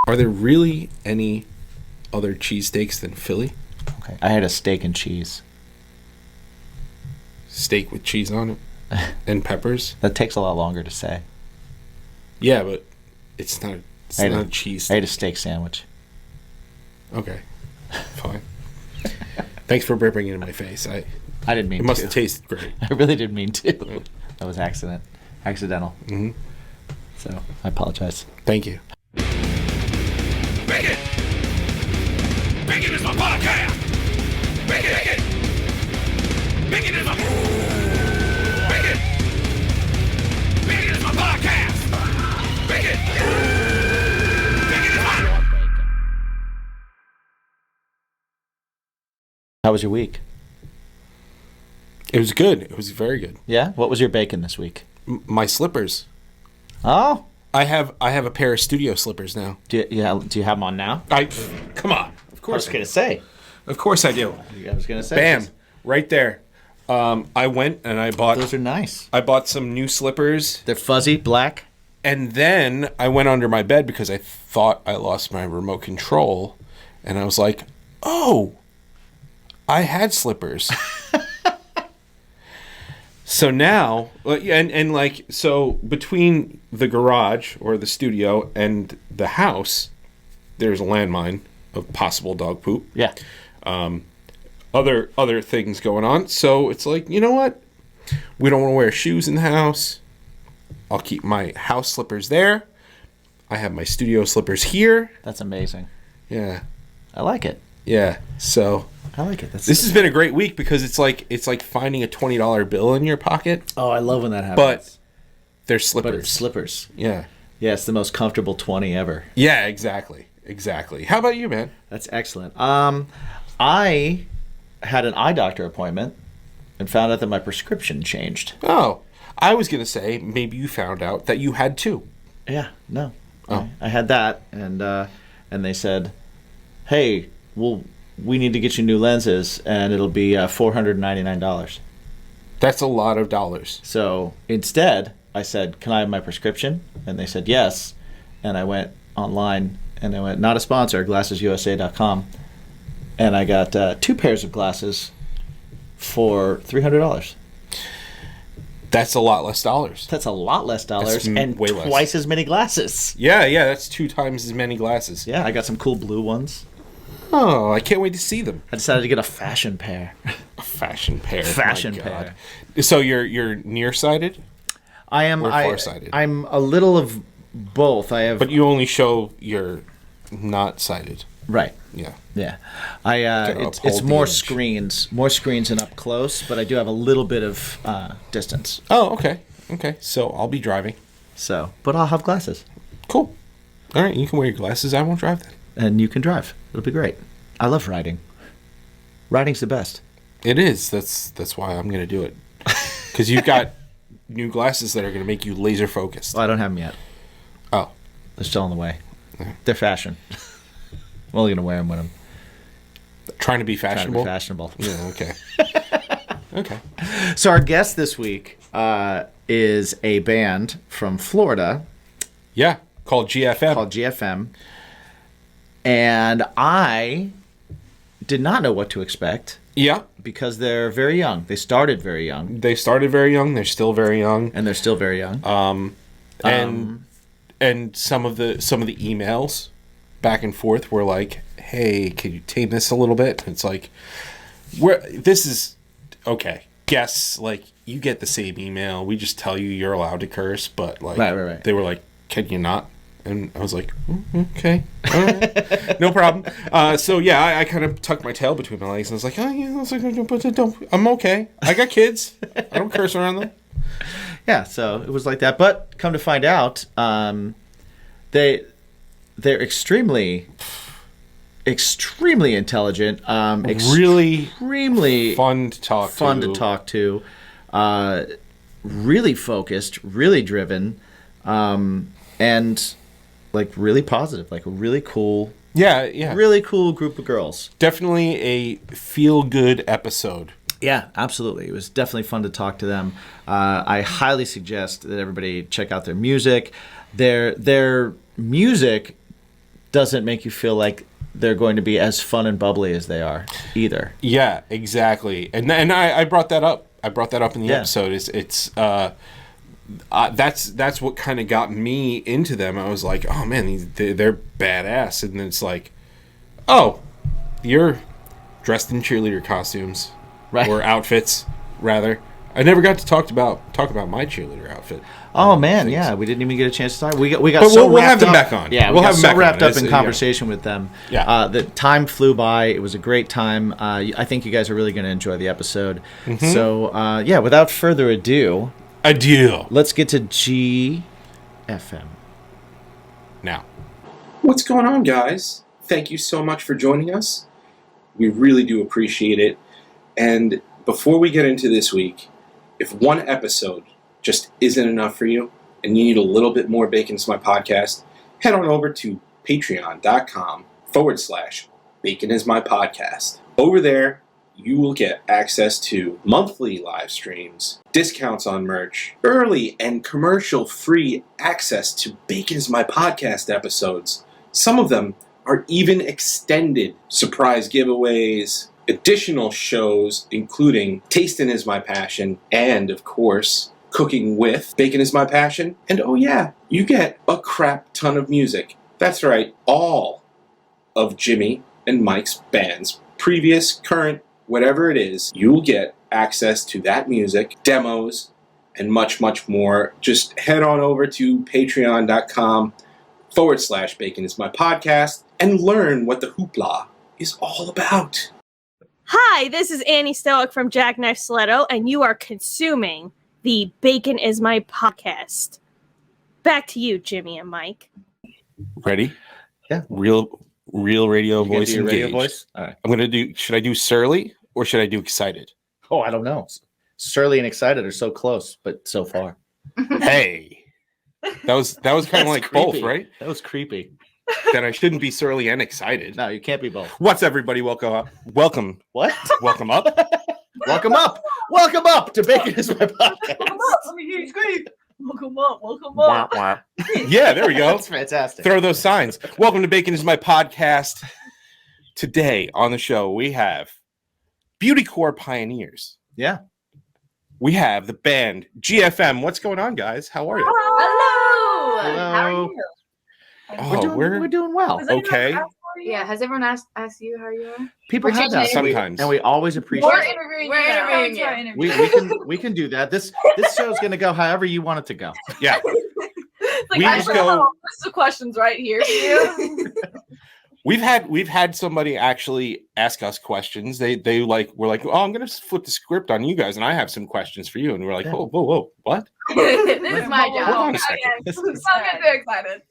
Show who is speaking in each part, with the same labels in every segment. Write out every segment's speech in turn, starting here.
Speaker 1: Are there really any other cheesesteaks than Philly?
Speaker 2: Okay. I had a steak and cheese.
Speaker 1: Steak with cheese on it and peppers?
Speaker 2: That takes a lot longer to say.
Speaker 1: Yeah, but it's not a cheese.
Speaker 2: I ate a steak sandwich.
Speaker 1: Okay. Fine. Thanks for bringing it in my face. I
Speaker 2: didn't mean to.
Speaker 1: It must have tasted great.
Speaker 2: I really didn't mean to. That was accidental.
Speaker 1: Mm-hmm.
Speaker 2: So I apologize.
Speaker 1: Thank you.
Speaker 3: Bacon! Bacon is my podcast! Bacon! Bacon is my... Bacon! Bacon is my podcast! Bacon! Bacon is my...
Speaker 2: How was your week?
Speaker 1: It was good. It was very good.
Speaker 2: Yeah? What was your bacon this week?
Speaker 1: My slippers.
Speaker 2: Oh.
Speaker 1: I have a pair of studio slippers now.
Speaker 2: Do you have them on now?
Speaker 1: Come on. Of course.
Speaker 2: I was going to say.
Speaker 1: Of course I do.
Speaker 2: I was going to say.
Speaker 1: Bam. Right there. I went and I bought...
Speaker 2: Those are nice.
Speaker 1: I bought some new slippers.
Speaker 2: They're fuzzy, black.
Speaker 1: And then I went under my bed because I thought I lost my remote control. And I was like, oh, I had slippers. So now, so between the garage or the studio and the house, there's a landmine of possible dog poop.
Speaker 2: Yeah.
Speaker 1: Other things going on. So it's like, you know what? We don't want to wear shoes in the house. I'll keep my house slippers there. I have my studio slippers here.
Speaker 2: That's amazing.
Speaker 1: Yeah.
Speaker 2: I like it.
Speaker 1: Yeah. So
Speaker 2: I like it.
Speaker 1: This has been a great week because it's like finding a $20 bill in your pocket.
Speaker 2: Oh, I love when that happens.
Speaker 1: But they're slippers.
Speaker 2: But it's slippers.
Speaker 1: Yeah.
Speaker 2: Yeah, it's the most comfortable 20 ever.
Speaker 1: Yeah, exactly. How about you, man?
Speaker 2: That's excellent. I had an eye doctor appointment and found out that my prescription changed.
Speaker 1: Oh, I was going to say maybe you found out that you had two.
Speaker 2: Yeah, no.
Speaker 1: Oh.
Speaker 2: I had that, and they said, hey, we need to get you new lenses, and it'll be $499.
Speaker 1: That's a lot of dollars.
Speaker 2: So instead, I said, can I have my prescription? And they said yes. And I went online, and I went, not a sponsor, glassesusa.com. And I got 2 pairs of glasses for $300.
Speaker 1: That's a lot less dollars.
Speaker 2: That's a lot less dollars and
Speaker 1: way less.
Speaker 2: Twice as many glasses.
Speaker 1: Yeah, that's 2 times as many glasses.
Speaker 2: Yeah, I got some cool blue ones.
Speaker 1: Oh, I can't wait to see them.
Speaker 2: I decided to get a fashion pair.
Speaker 1: A fashion pair.
Speaker 2: Fashion pair.
Speaker 1: So you're nearsighted?
Speaker 2: I am.
Speaker 1: Or farsighted?
Speaker 2: I'm a little of both.
Speaker 1: But you only show you're not sighted.
Speaker 2: Right.
Speaker 1: Yeah.
Speaker 2: Yeah. It's more screens and up close, but I do have a little bit of distance.
Speaker 1: Oh, okay. Okay. So I'll be driving.
Speaker 2: But I'll have glasses.
Speaker 1: Cool. All right. You can wear your glasses. I won't drive then.
Speaker 2: And you can drive. It'll be great. I love riding. Riding's the best.
Speaker 1: It is. That's why I'm going to do it. Because you've got new glasses that are going to make you laser focused.
Speaker 2: Well, I don't have them yet.
Speaker 1: Oh.
Speaker 2: They're still on the way.
Speaker 1: Yeah.
Speaker 2: They're fashion. I'm only going to wear them when I'm
Speaker 1: trying to be fashionable. Yeah, okay. Okay.
Speaker 2: So our guest this week is a band from Florida.
Speaker 1: Yeah, called GFM.
Speaker 2: And I did not know what to expect.
Speaker 1: Yeah.
Speaker 2: Because they're very young. They started very young.
Speaker 1: They're still very young.
Speaker 2: And they're still very young.
Speaker 1: And some of the emails back and forth were like, hey, can you tame this a little bit? And it's like, this is okay. Guess, like, you get the same email. We just tell you you're allowed to curse, but like,
Speaker 2: right.
Speaker 1: They were like, can you not? And I was like, okay, all right. No problem. So yeah, I kind of tucked my tail between my legs and I was like, oh yeah, I'm okay. I got kids. I don't curse around them.
Speaker 2: Yeah, so it was like that. But come to find out, they're extremely intelligent.
Speaker 1: Really
Speaker 2: extremely
Speaker 1: fun to talk to.
Speaker 2: Really focused, really driven, and like really positive, like a really cool.
Speaker 1: Yeah.
Speaker 2: Really cool group of girls.
Speaker 1: Definitely a feel-good episode.
Speaker 2: Yeah, absolutely. It was definitely fun to talk to them. I highly suggest that everybody check out their music. Their music doesn't make you feel like they're going to be as fun and bubbly as they are either.
Speaker 1: Yeah, exactly. And I brought that up. I brought that up in the
Speaker 2: Yeah.
Speaker 1: episode. That's what kind of got me into them. I was like, oh man, they're badass. And then it's like, oh, you're dressed in cheerleader costumes,
Speaker 2: Right.
Speaker 1: or outfits, rather. I never got to talk about my cheerleader outfit.
Speaker 2: Oh man,
Speaker 1: things.
Speaker 2: yeah, we didn't even get a chance to talk. We got
Speaker 1: But
Speaker 2: so
Speaker 1: we'll have
Speaker 2: wrapped
Speaker 1: them
Speaker 2: up.
Speaker 1: back on.
Speaker 2: Yeah,
Speaker 1: We'll
Speaker 2: we got
Speaker 1: have them
Speaker 2: so
Speaker 1: back
Speaker 2: wrapped
Speaker 1: on.
Speaker 2: up in
Speaker 1: It's,
Speaker 2: conversation with them.
Speaker 1: Yeah.
Speaker 2: The time flew by. It was a great time. I think you guys are really going to enjoy the episode.
Speaker 1: Mm-hmm.
Speaker 2: So yeah, without further ado,
Speaker 1: Adieu.
Speaker 2: let's get to GFM.
Speaker 1: Now, what's going on, guys? Thank you so much for joining us. We really do appreciate it. And before we get into this week, if one episode just isn't enough for you and you need a little bit more Bacon is My Podcast, head on over to patreon.com/Bacon is My Podcast. Over there, you will get access to monthly live streams, discounts on merch, early and commercial-free access to Bacon is My Podcast episodes. Some of them are even extended surprise giveaways, additional shows, including Tasting is My Passion, and, of course, Cooking with Bacon is My Passion. And oh yeah, you get a crap ton of music. That's right, all of Jimmy and Mike's bands, previous, current, whatever it is, you'll get access to that music, demos, and much, much more. Just head on over to patreon.com/Bacon is My Podcast and learn what the hoopla is all about.
Speaker 4: Hi, this is Annie Stoic from Jackknife Stiletto, and you are consuming the Bacon is My Podcast. Back to you, Jimmy and Mike.
Speaker 1: Ready?
Speaker 2: Yeah.
Speaker 1: Real radio
Speaker 2: You gonna
Speaker 1: voice
Speaker 2: do your radio
Speaker 1: engaged.
Speaker 2: voice? All right.
Speaker 1: I'm gonna do. Should I do surly or should I do excited?
Speaker 2: Oh, I don't know. Surly and excited are so close, but so far.
Speaker 1: Hey, that was kind of
Speaker 2: That's
Speaker 1: like
Speaker 2: creepy.
Speaker 1: both, right?
Speaker 2: That was creepy.
Speaker 1: Then I shouldn't be surly and excited.
Speaker 2: No, you can't be both.
Speaker 1: What's everybody? Welcome up. Welcome
Speaker 2: What?
Speaker 1: up.
Speaker 2: Welcome up. Welcome up to Bacon is My Podcast.
Speaker 4: Let me hear you scream. Welcome up.
Speaker 1: Wah, wah. Yeah, there we go.
Speaker 2: That's fantastic.
Speaker 1: Throw those signs. Welcome to Bacon is My Podcast. Today on the show we have Beautycore pioneers.
Speaker 2: Yeah.
Speaker 1: We have the band GFM. What's going on, guys? How are you?
Speaker 5: Hello.
Speaker 2: Hello.
Speaker 5: How are you?
Speaker 1: Oh,
Speaker 2: we're doing well.
Speaker 1: okay.
Speaker 5: Yeah, has everyone asked you how you are?
Speaker 2: People
Speaker 5: We're
Speaker 2: have that
Speaker 5: changing
Speaker 1: Sometimes.
Speaker 2: and we always appreciate
Speaker 5: We're
Speaker 2: it.
Speaker 5: interviewing you. We're interviewing you.
Speaker 2: We can do that. This show's gonna go however you want it to go.
Speaker 1: Yeah.
Speaker 4: Like,
Speaker 1: We
Speaker 4: I
Speaker 1: just
Speaker 4: have a
Speaker 1: go.
Speaker 4: list of questions right here for you.
Speaker 1: We've had somebody actually ask us questions. We're like, oh, I'm gonna flip the script on you guys, and I have some questions for you. And we're like,
Speaker 2: Yeah.
Speaker 1: whoa, what?
Speaker 5: This is my
Speaker 1: Hold on
Speaker 5: job.
Speaker 1: a second.
Speaker 4: I'm getting too excited.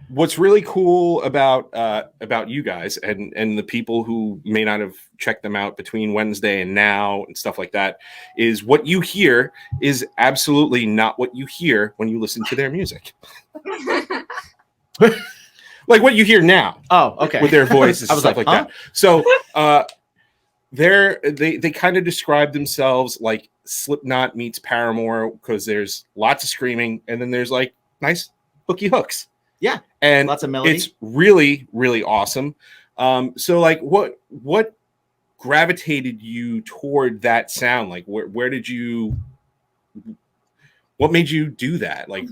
Speaker 1: What's really cool about you guys and the people who may not have checked them out between Wednesday and now and stuff like that is what you hear is absolutely not what you hear when you listen to their music. Like what you hear now
Speaker 2: Oh, okay.
Speaker 1: with their voices
Speaker 2: I
Speaker 1: and
Speaker 2: was
Speaker 1: stuff
Speaker 2: like,
Speaker 1: like that. So they kind of describe themselves like Slipknot meets Paramore because there's lots of screaming and then there's like nice hooky hooks.
Speaker 2: Yeah.
Speaker 1: And
Speaker 2: Lots of melody.
Speaker 1: it's really, really awesome. So like what gravitated you toward that sound? Like what made you do that? Like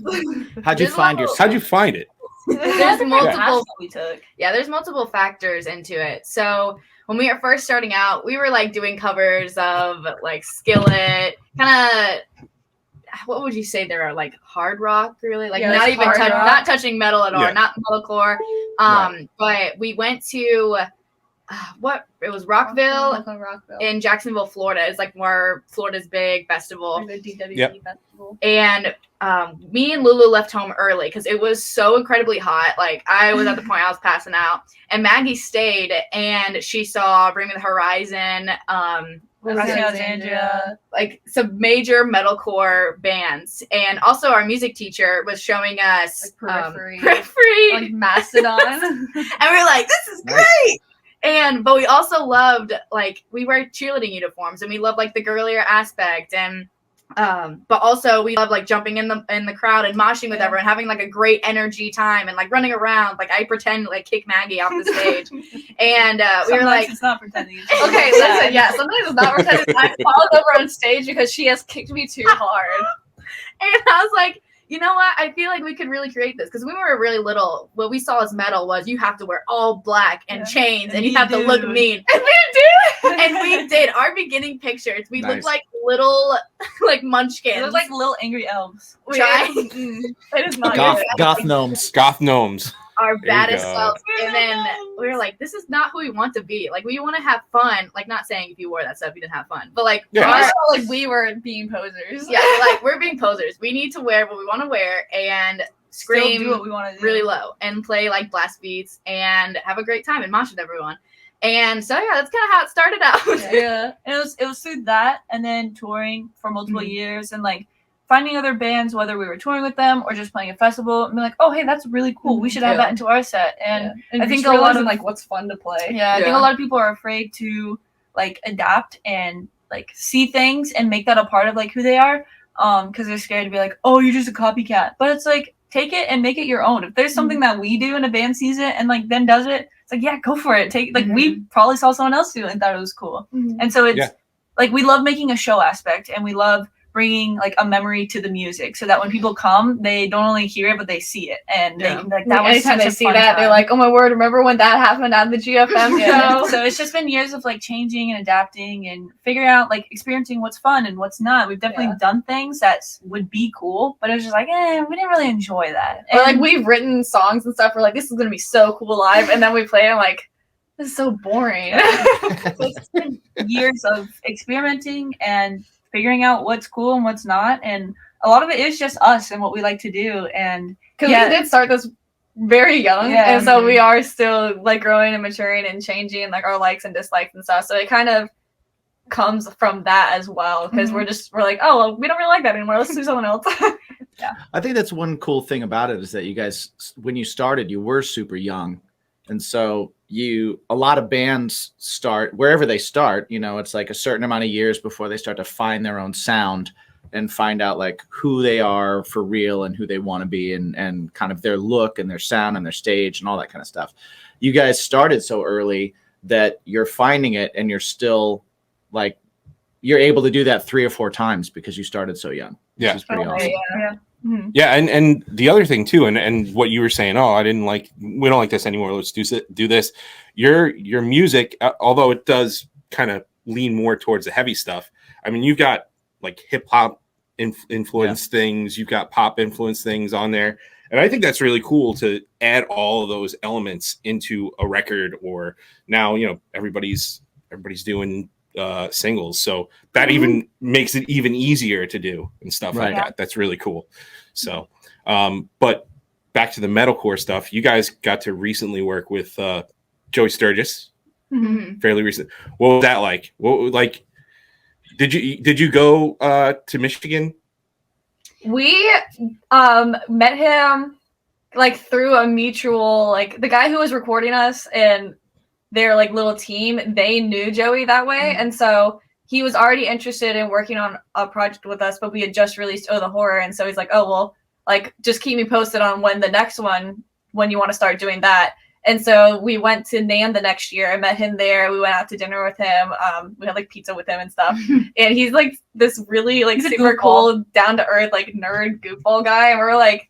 Speaker 2: How'd you find your
Speaker 1: how'd you find it?
Speaker 5: There's multiple.
Speaker 4: we took.
Speaker 5: Yeah, there's multiple factors into it. So when we were first starting out, we were like doing covers of like Skillet, kind of. What would you say there are like hard rock, really? Like
Speaker 4: Yeah,
Speaker 5: not
Speaker 4: like
Speaker 5: even
Speaker 4: hard rock.
Speaker 5: not touching metal at all,
Speaker 1: Yeah.
Speaker 5: not metalcore. But we went to it was Rockville in Jacksonville, Florida. It's like more Florida's big festival.
Speaker 4: The DWP
Speaker 1: Yep.
Speaker 4: festival.
Speaker 5: And me and Lulu left home early because it was so incredibly hot. Like I was at the point I was passing out, and Maggie stayed and she saw Bring Me the Horizon,
Speaker 4: Alexandria.
Speaker 5: like some major metalcore bands, and also our music teacher was showing us
Speaker 4: Like Periphery.
Speaker 5: Periphery,
Speaker 4: Like Mastodon.
Speaker 5: and we were like, "This is
Speaker 2: Nice.
Speaker 5: great." But we also loved, like, we wear cheerleading uniforms and we love like the girlier aspect. And But also we love like jumping in the crowd and moshing with everyone, having like a great energy time and like running around. Like I pretend to like kick Maggie off the stage, and we were like,
Speaker 6: it's not pretending.
Speaker 7: Okay, listen, yeah, sometimes it's not pretending. I followed over on stage because she has kicked me too hard.
Speaker 5: and I was like, you know what? I feel like we could really create this because when we were really little, what we saw as metal was you have to wear all black and chains, and you have to look mean. And we did. And we did. Our beginning pictures, we looked like little like munchkins.
Speaker 6: It looked like little angry elves.
Speaker 7: It is not
Speaker 2: Goth gnomes.
Speaker 1: Goth gnomes.
Speaker 5: Our
Speaker 1: There you
Speaker 5: baddest
Speaker 1: go.
Speaker 5: selves. And then we were like, this is not who we want to be. Like, we want to have fun. Like, not saying if you wore that stuff, you didn't have fun. But, like,
Speaker 1: Yeah.
Speaker 7: I felt like we were being posers.
Speaker 5: yeah, like, we're being posers. We need to wear what we want to wear and
Speaker 6: Still
Speaker 5: scream
Speaker 6: do what we want to do.
Speaker 5: really low and play, like, blast beats and have a great time and mosh with everyone. And so, yeah, that's kind of how it started out.
Speaker 6: Yeah. And it was through that and then touring for multiple years and like finding other bands, whether we were touring with them or just playing a festival, and be like, oh, hey, that's really cool. We should add that into our set. And I think a lot of
Speaker 7: like what's fun to play.
Speaker 6: I think a lot of people are afraid to like adapt and like see things and make that a part of like who they are, because they're scared to be like, oh, you're just a copycat. But it's like, take it and make it your own. If there's something that we do and a band sees it and like then does it, it's like, yeah, go for it. Take like we probably saw someone else do it and thought it was cool. And so it's like we love making a show aspect, and we love bringing like a memory to the music so that when people come, they don't only hear it but they see it, and they can, like that was
Speaker 7: anytime
Speaker 6: such
Speaker 7: they
Speaker 6: a
Speaker 7: see
Speaker 6: fun
Speaker 7: that,
Speaker 6: time.
Speaker 7: they're like, oh my word, remember when that happened at the GFM show?
Speaker 6: So it's just been years of like changing and adapting and figuring out like experiencing what's fun and what's not. We've definitely done things that would be cool, but it was just like, we didn't really enjoy that.
Speaker 7: Or like we've written songs and stuff. We're like, this is gonna be so cool live, and then we play it, and like, this is so boring.
Speaker 6: It's been years of experimenting and figuring out what's cool and what's not, and a lot of it is just us and what we like to do. And
Speaker 7: Because we did start this very young, and so we are still like growing and maturing and changing like our likes and dislikes and stuff. So it kind of comes from that as well, because we're like, oh well, we don't really like that anymore, let's do something else.
Speaker 2: I think that's one cool thing about it is that you guys, when you started, you were super young. And so a lot of bands start wherever they start, it's like a certain amount of years before they start to find their own sound and find out like who they are for real and who they want to be and kind of their look and their sound and their stage and all that kind of stuff. You guys started so early that you're finding it, and you're still like, you're able to do that 3 or 4 times because you started so young.
Speaker 1: Yeah.
Speaker 2: Which is pretty awesome.
Speaker 1: Yeah, and the other thing too, and what you were saying, we don't like this anymore, let's do this. Your music, although it does kind of lean more towards the heavy stuff, I mean, you've got like hip hop influence things, you've got pop influence things on there, and I think that's really cool to add all of those elements into a record. Or now everybody's doing singles, so that even makes it even easier to do and stuff like that. That's really cool. So but back to the metalcore stuff, you guys got to recently work with Joey Sturgis, fairly recent. What was that like? Did you go to Michigan?
Speaker 7: We met him like through a mutual, like the guy who was recording us and their like little team, they knew Joey that way, and so he was already interested in working on a project with us, but we had just released Oh the Horror, and so he's like, oh well, like just keep me posted on when you want to start doing that. And so we went to NAMM the next year. I met him there. We went out to dinner with him. We had like pizza with him and stuff. And he's like this really like super cool, down to earth, like nerd goofball guy. And we're like,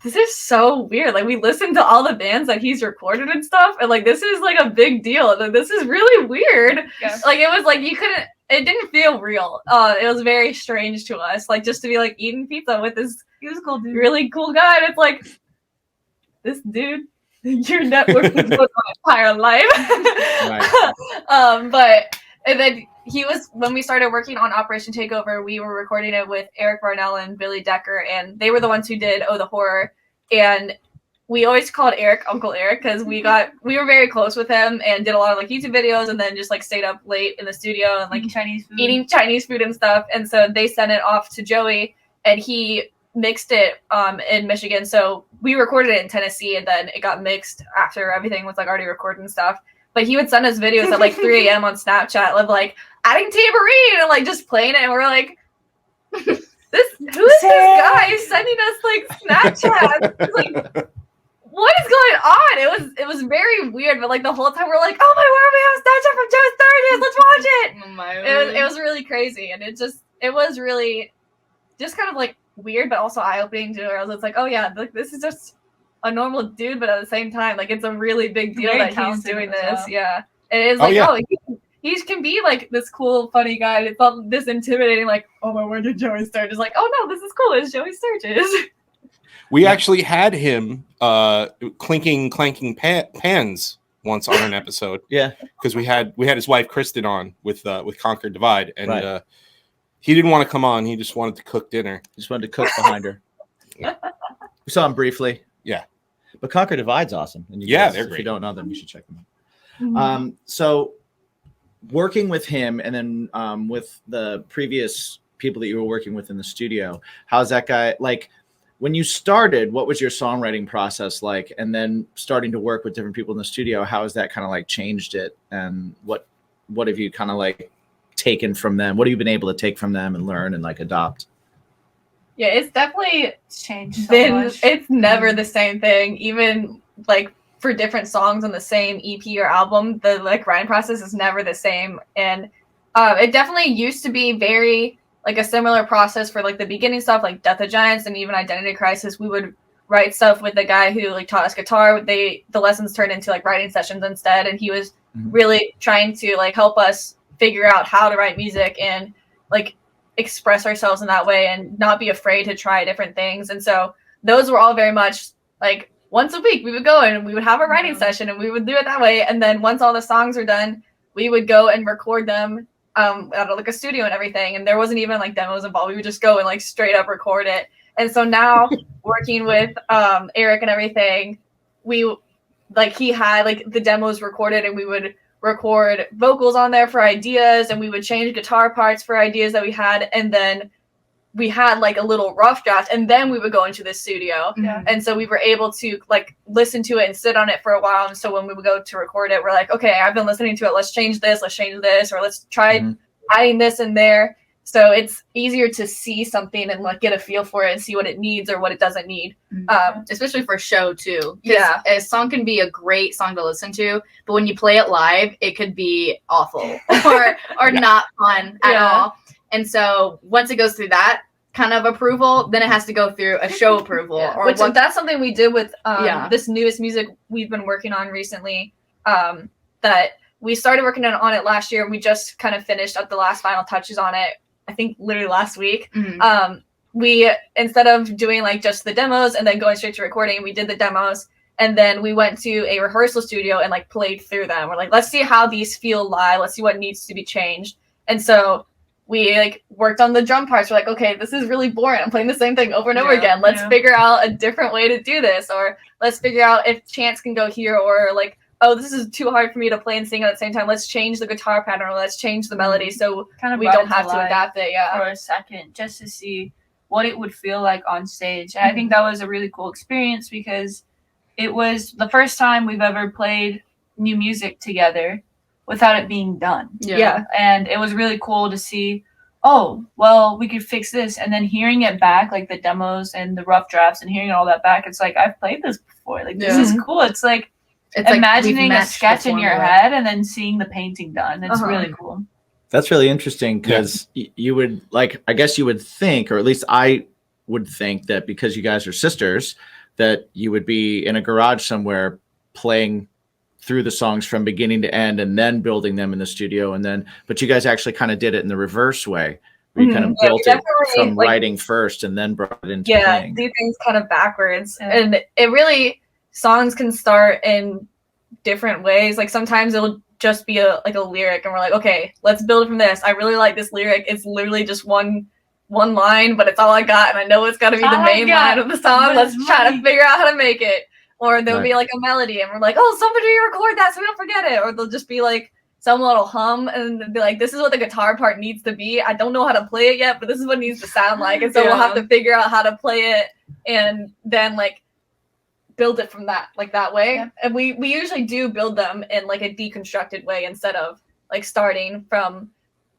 Speaker 7: this is so weird. Like we listened to all the bands that he's recorded and stuff, and like this is like a big deal. Like, this is really weird. Yeah. Like it was like it didn't feel real. It was very strange to us. Like just to be like eating pizza with this cool dude, really cool guy. And it's like, this dude, your network is with my entire life. But and then he was, when we started working on Operation Takeover, we were recording it with Eric Barnell and Billy Decker, and they were the ones who did Oh the Horror. And we always called Eric Uncle Eric because we were very close with him and did a lot of like YouTube videos, and then just like stayed up late in the studio and like eating Chinese food and stuff. And so they sent it off to Joey, and he mixed it in Michigan. So we recorded it in Tennessee, and then it got mixed after everything was like already recorded and stuff. But he would send us videos at like 3 a.m. on Snapchat of like adding tambourine and like just playing it, and we're like, Who is this guy sending us like Snapchat? Like, what is going on? It was very weird, but like the whole time we're like, oh my word, we have Snapchat from Joe Sturgis. Let's watch it.
Speaker 5: Oh my
Speaker 7: It was really crazy, and it was really just kind of like weird, but also eye opening to where it's like, oh yeah, like this is just a normal dude, but at the same time, like it's a really big deal
Speaker 6: Very
Speaker 7: that he's
Speaker 6: talented
Speaker 7: doing
Speaker 6: as
Speaker 7: this.
Speaker 6: well.
Speaker 7: Yeah, it is
Speaker 1: Oh,
Speaker 7: like,
Speaker 1: yeah.
Speaker 7: he can be like this cool, funny guy. It's not this intimidating, like, oh my word, you're Joey Sturgis. Like, oh no, this is cool. It's Joey Sturgis.
Speaker 1: We actually had him clanking pans once on an episode.
Speaker 2: Yeah.
Speaker 1: Because we had his wife Kristen on with Conquer Divide, and
Speaker 2: Right.
Speaker 1: he didn't want to come on. He just wanted to cook dinner.
Speaker 2: Just wanted to cook behind her.
Speaker 1: Yeah.
Speaker 2: We saw him briefly.
Speaker 1: Yeah.
Speaker 2: But Conquer Divide's awesome. And
Speaker 1: They're
Speaker 2: if
Speaker 1: great.
Speaker 2: you don't know them, you should check them out. So working with him and then with the previous people that you were working with in the studio, how's that guy like? When you started, what was your songwriting process like? And then starting to work with different people in the studio, how has that kind of like changed it? And what have you kind of like taken from them? What have you been able to take from them and learn and like adopt?
Speaker 7: Yeah, it's definitely
Speaker 6: Changed so much.
Speaker 7: it's never the same thing. Even like for different songs on the same EP or album, the like writing process is never the same. And it definitely used to be very like a similar process for like the beginning stuff, like Death of Giants and even Identity Crisis. We would write stuff with the guy who like taught us guitar. The lessons turned into like writing sessions instead, and he was really trying to like help us figure out how to write music and like express ourselves in that way and not be afraid to try different things. And so those were all very much like once a week we would go and we would have a writing session and we would do it that way. And then once all the songs are done, we would go and record them out of like a studio and everything. And there wasn't even like demos involved. We would just go and like straight up record it. And so now working with Eric and everything, we like he had like the demos recorded and we would record vocals on there for ideas and we would change guitar parts for ideas that we had, and then we had like a little rough draft and then we would go into the studio.
Speaker 6: Yeah.
Speaker 7: And so we were able to like listen to it and sit on it for a while. And so when we would go to record it, we're like, okay, I've been listening to it, let's change this, or let's try adding this in there. So it's easier to see something and like get a feel for it and see what it needs or what it doesn't need.
Speaker 5: Especially for show too. 'Cause
Speaker 7: Yeah.
Speaker 5: a song can be a great song to listen to, but when you play it live, it could be awful or not fun at all. And so once it goes through that kind of approval, then it has to go through a show approval.
Speaker 7: Or that's something we did with this newest music we've been working on recently. That we started working on it last year and we just kind of finished up the last final touches on it, I think literally last week. We, instead of doing like just the demos and then going straight to recording, we did the demos and then we went to a rehearsal studio and like played through them. We're like, let's see how these feel live. Let's see what needs to be changed. And so we like worked on the drum parts. We're like, okay, this is really boring. I'm playing the same thing over and over again. Let's figure out a different way to do this, or let's figure out if chants can go here, or like, oh, this is too hard for me to play and sing at the same time. Let's change the guitar pattern, or let's change the melody so
Speaker 6: Kind of
Speaker 7: we
Speaker 6: brought
Speaker 7: don't
Speaker 6: it to
Speaker 7: have to
Speaker 6: life
Speaker 7: adapt it. Yeah.
Speaker 6: for a second, just to see what it would feel like on stage. And I think that was a really cool experience because it was the first time we've ever played new music together without it being done.
Speaker 7: Yeah.
Speaker 6: And it was really cool to see, oh, well, we could fix this. And then hearing it back, like the demos and the rough drafts and hearing all that back, it's like, I've played this before. Like, this is cool. It's like imagining
Speaker 5: we've
Speaker 6: a
Speaker 5: matched
Speaker 6: sketch
Speaker 5: the
Speaker 6: in your
Speaker 5: formula.
Speaker 6: head and then seeing the painting done. It's really cool.
Speaker 2: That's really interesting because you would like, I guess you would think, or at least I would think that because you guys are sisters, that you would be in a garage somewhere playing through the songs from beginning to end and then building them in the studio. And then, but you guys actually kind of did it in the reverse way. Where you kind of built it from writing first and then brought it into playing.
Speaker 7: Do things kind of backwards. And it really, songs can start in different ways. Like sometimes it'll just be a lyric and we're like, okay, let's build from this. I really like this lyric. It's literally just one line, but it's all I got, and I know it's got to be the main line of the song. Let's try to figure out how to make it. Or there'll be like a melody, and we're like, oh, somebody record that so we don't forget it. Or they'll just be like some little hum, and they'll be like, this is what the guitar part needs to be. I don't know how to play it yet, but this is what it needs to sound like. And so we'll have to figure out how to play it, and then like build it from that way. Yeah. And we usually do build them in like a deconstructed way instead of like starting from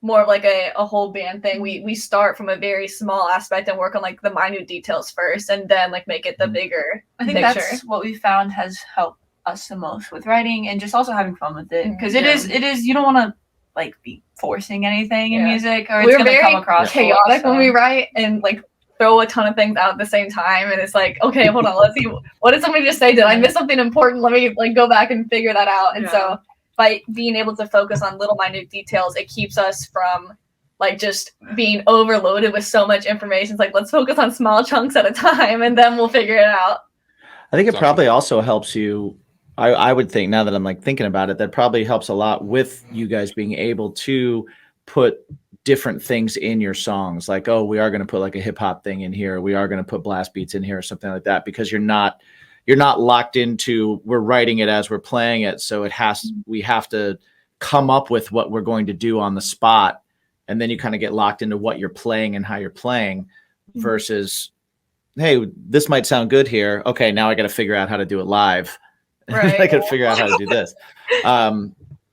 Speaker 7: more of like a whole band thing. We start from a very small aspect and work on like the minute details first, and then like make it the bigger
Speaker 6: I think
Speaker 7: picture.
Speaker 6: that's what we found has helped us the most with writing and just also having fun with it, because it is you don't want to like be forcing anything in music, or it's
Speaker 7: We're
Speaker 6: gonna
Speaker 7: very
Speaker 6: come across
Speaker 7: chaotic when we
Speaker 6: so.
Speaker 7: write, and like throw a ton of things out at the same time, and it's like, okay, hold on, let's see, what did somebody just say? Did I miss something important? Let me like go back and figure that out. And so by being able to focus on little minute details, it keeps us from like just being overloaded with so much information. It's like, let's focus on small chunks at a time, and then we'll figure it out.
Speaker 2: I think it probably also helps you. I would think, now that I'm like thinking about it, that probably helps a lot with you guys being able to put different things in your songs. Like, oh, we are going to put like a hip hop thing in here. We are going to put blast beats in here or something like that, because you're not locked into, we're writing it as we're playing it. So we have to come up with what we're going to do on the spot. And then you kind of get locked into what you're playing and how you're playing versus, hey, this might sound good here. Okay, now I got to figure out how to do it live.
Speaker 7: Right.
Speaker 2: I got to figure out how to do this.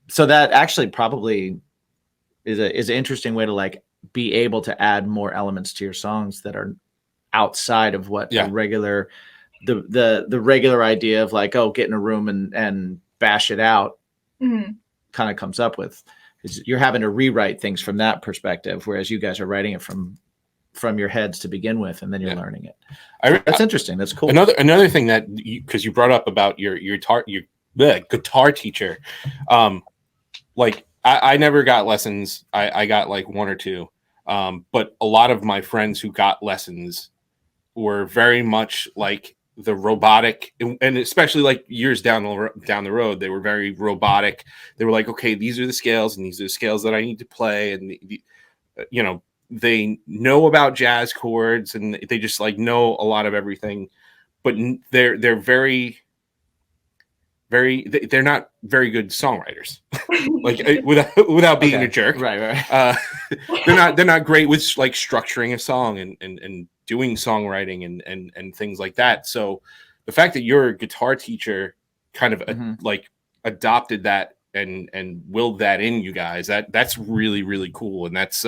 Speaker 2: So that actually probably is an interesting way to like be able to add more elements to your songs that are outside of what the regular idea of like, oh, get in a room and bash it out kind of comes up with. Is you're having to rewrite things from that perspective, whereas you guys are writing it from your heads to begin with, and then you're learning it. That's interesting. That's cool.
Speaker 1: Another thing that because you brought up about your guitar teacher, like I never got lessons. I got like one or two, but a lot of my friends who got lessons were very much like the robotic, and especially like years down the road, they were very robotic. They were like, okay, these are the scales, and these are the scales that I need to play, and they know about jazz chords, and they just like know a lot of everything, but they're very, very, they're not very good songwriters. Like without being a jerk,
Speaker 2: right.
Speaker 1: They're not great with like structuring a song and doing songwriting and things like that. So the fact that your guitar teacher kind of like adopted that and willed that in you guys, that's really, really cool, and that's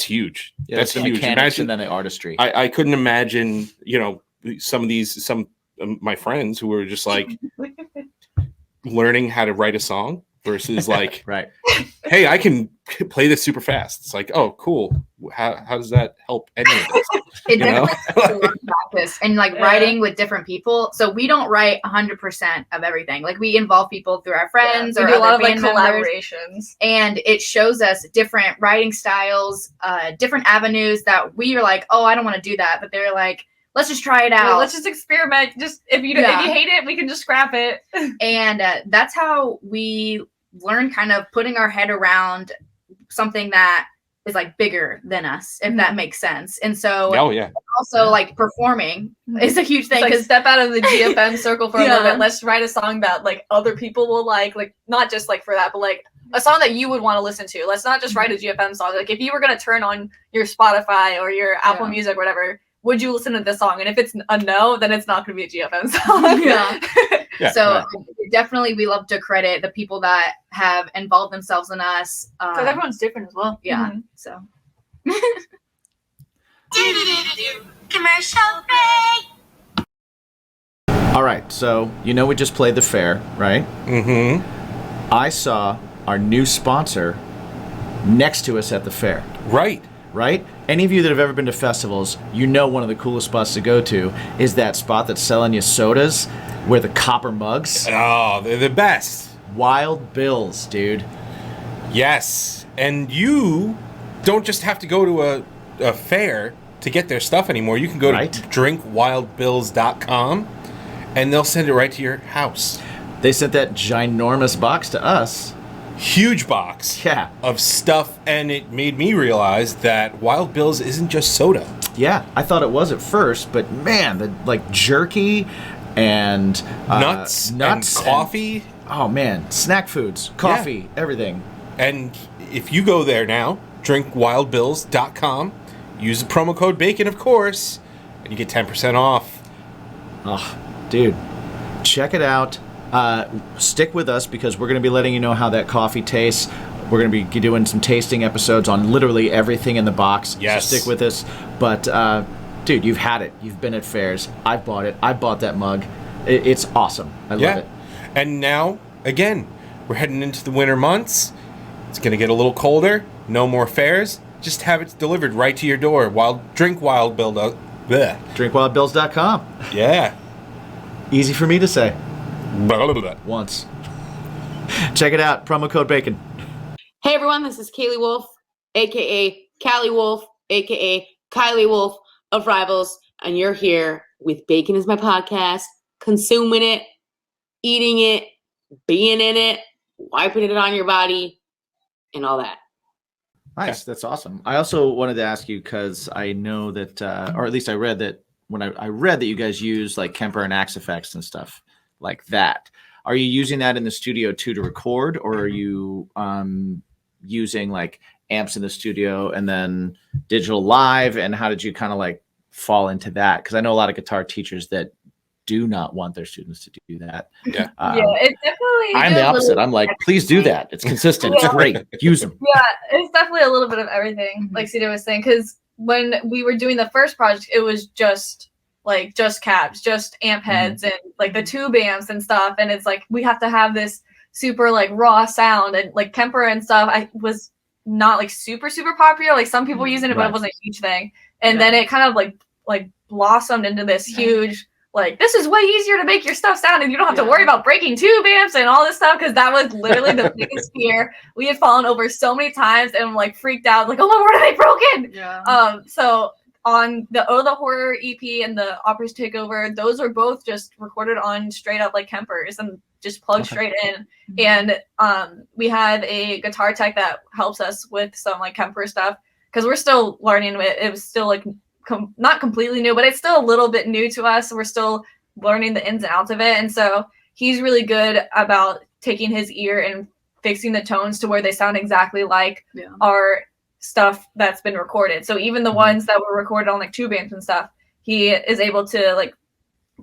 Speaker 1: huge.
Speaker 2: Yeah,
Speaker 1: that's
Speaker 2: the
Speaker 1: huge.
Speaker 2: Mechanics and then the artistry.
Speaker 1: I couldn't imagine, some of my friends who were just like learning how to write a song versus like,
Speaker 2: right.
Speaker 1: Hey, I can play this super fast. It's like, oh, cool. How does that help any of this?
Speaker 5: It definitely takes a lot of practice and like writing with different people. So we don't write 100% of everything. Like we involve people through our friends or
Speaker 7: we do a lot of like
Speaker 5: band members,
Speaker 7: collaborations,
Speaker 5: and it shows us different writing styles, different avenues that we are like, oh, I don't want to do that, but they're like, let's just try it out.
Speaker 7: Let's just experiment. Just if you hate it, we can just scrap it.
Speaker 5: And that's how we learn kind of putting our head around something that is like bigger than us, if that makes sense. And so also like performing is a huge thing.
Speaker 7: Like step out of the GFM circle for a little bit. Let's write a song that like other people will like not just like for that, but like a song that you would want to listen to. Let's not just write a GFM song. Like if you were going to turn on your Spotify or your Apple Music or whatever, would you listen to this song? And if it's a no, then it's not going to be a GFM song.
Speaker 5: So definitely we love to credit the people that have involved themselves in us.
Speaker 6: Because everyone's different as well.
Speaker 5: Yeah. So.
Speaker 3: Commercial break.
Speaker 2: All right. So, we just played the fair, right?
Speaker 1: Mm-hmm.
Speaker 2: I saw our new sponsor next to us at the fair. Right? Any of you that have ever been to festivals, one of the coolest spots to go to is that spot that's selling you sodas with the copper mugs.
Speaker 1: Oh, they're the best.
Speaker 2: Wild Bill's, dude.
Speaker 1: Yes. And you don't just have to go to a fair to get their stuff anymore. You can go to drinkwildbills.com and they'll send it right to your house.
Speaker 2: They sent that ginormous box to us.
Speaker 1: Huge box of stuff, and it made me realize that Wild Bill's isn't just soda.
Speaker 2: Yeah, I thought it was at first, but man, the like jerky and
Speaker 1: nuts and coffee.
Speaker 2: Oh man, snack foods, coffee, everything.
Speaker 1: And if you go there now, drinkwildbills.com, use the promo code BACON, of course, and you get 10% off.
Speaker 2: Oh, dude, check it out. Stick with us because we're going to be letting you know how that coffee tastes. We're going to be doing some tasting episodes on literally everything in the box.
Speaker 1: Yes.
Speaker 2: So stick with us. But, dude, you've had it. You've been at fairs. I've bought it. I bought that mug. It's awesome. I love it.
Speaker 1: And now, again, we're heading into the winter months. It's going to get a little colder. No more fairs. Just have it delivered right to your door.
Speaker 2: DrinkWildBills.com.
Speaker 1: Yeah.
Speaker 2: Easy for me to say. Once. Check it out. Promo code BACON.
Speaker 8: Hey everyone, this is Kaylee Wolf, aka Callie Wolf, aka Kylie Wolf of Rivals, and you're here with Bacon is My Podcast, consuming it, eating it, being in it, wiping it on your body, and all that.
Speaker 2: Nice. That's awesome. I also wanted to ask you, because I know that, or at least I read that when I read that you guys use like Kemper and Axe effects and stuff like that. Are you using that in the studio too to record, or are you using like amps in the studio and then digital live? And how did you kind of like fall into that? Because I know a lot of guitar teachers that do not want their students to do that.
Speaker 1: Yeah.
Speaker 7: It's definitely.
Speaker 2: I'm the opposite. I'm like, please do that. It's consistent. It's great. Use them.
Speaker 7: Yeah, it's definitely a little bit of everything, like Cedar was saying. Because when we were doing the first project, it was just cabs, just amp heads, and like the tube amps and stuff. And it's like we have to have this super like raw sound, and like Kemper and stuff. I was not like super popular. Like some people using it, but it wasn't a huge thing. And then it kind of like blossomed into this huge. Like, this is way easier to make your stuff sound, and you don't have to worry about breaking tube amps and all this stuff, because that was literally the biggest fear. We had fallen over so many times and like freaked out, like, oh my word, are they broken? Yeah. So on the the Horror EP and the Operas Takeover, those were both just recorded on straight up like Kempers and just plugged straight in. And we had a guitar tech that helps us with some like Kemper stuff, because we're still learning it. It was still like not completely new, but it's still a little bit new to us. We're still learning the ins and outs of it. And so he's really good about taking his ear and fixing the tones to where they sound exactly like our stuff that's been recorded. So even the ones that were recorded on like tube amps and stuff, he is able to like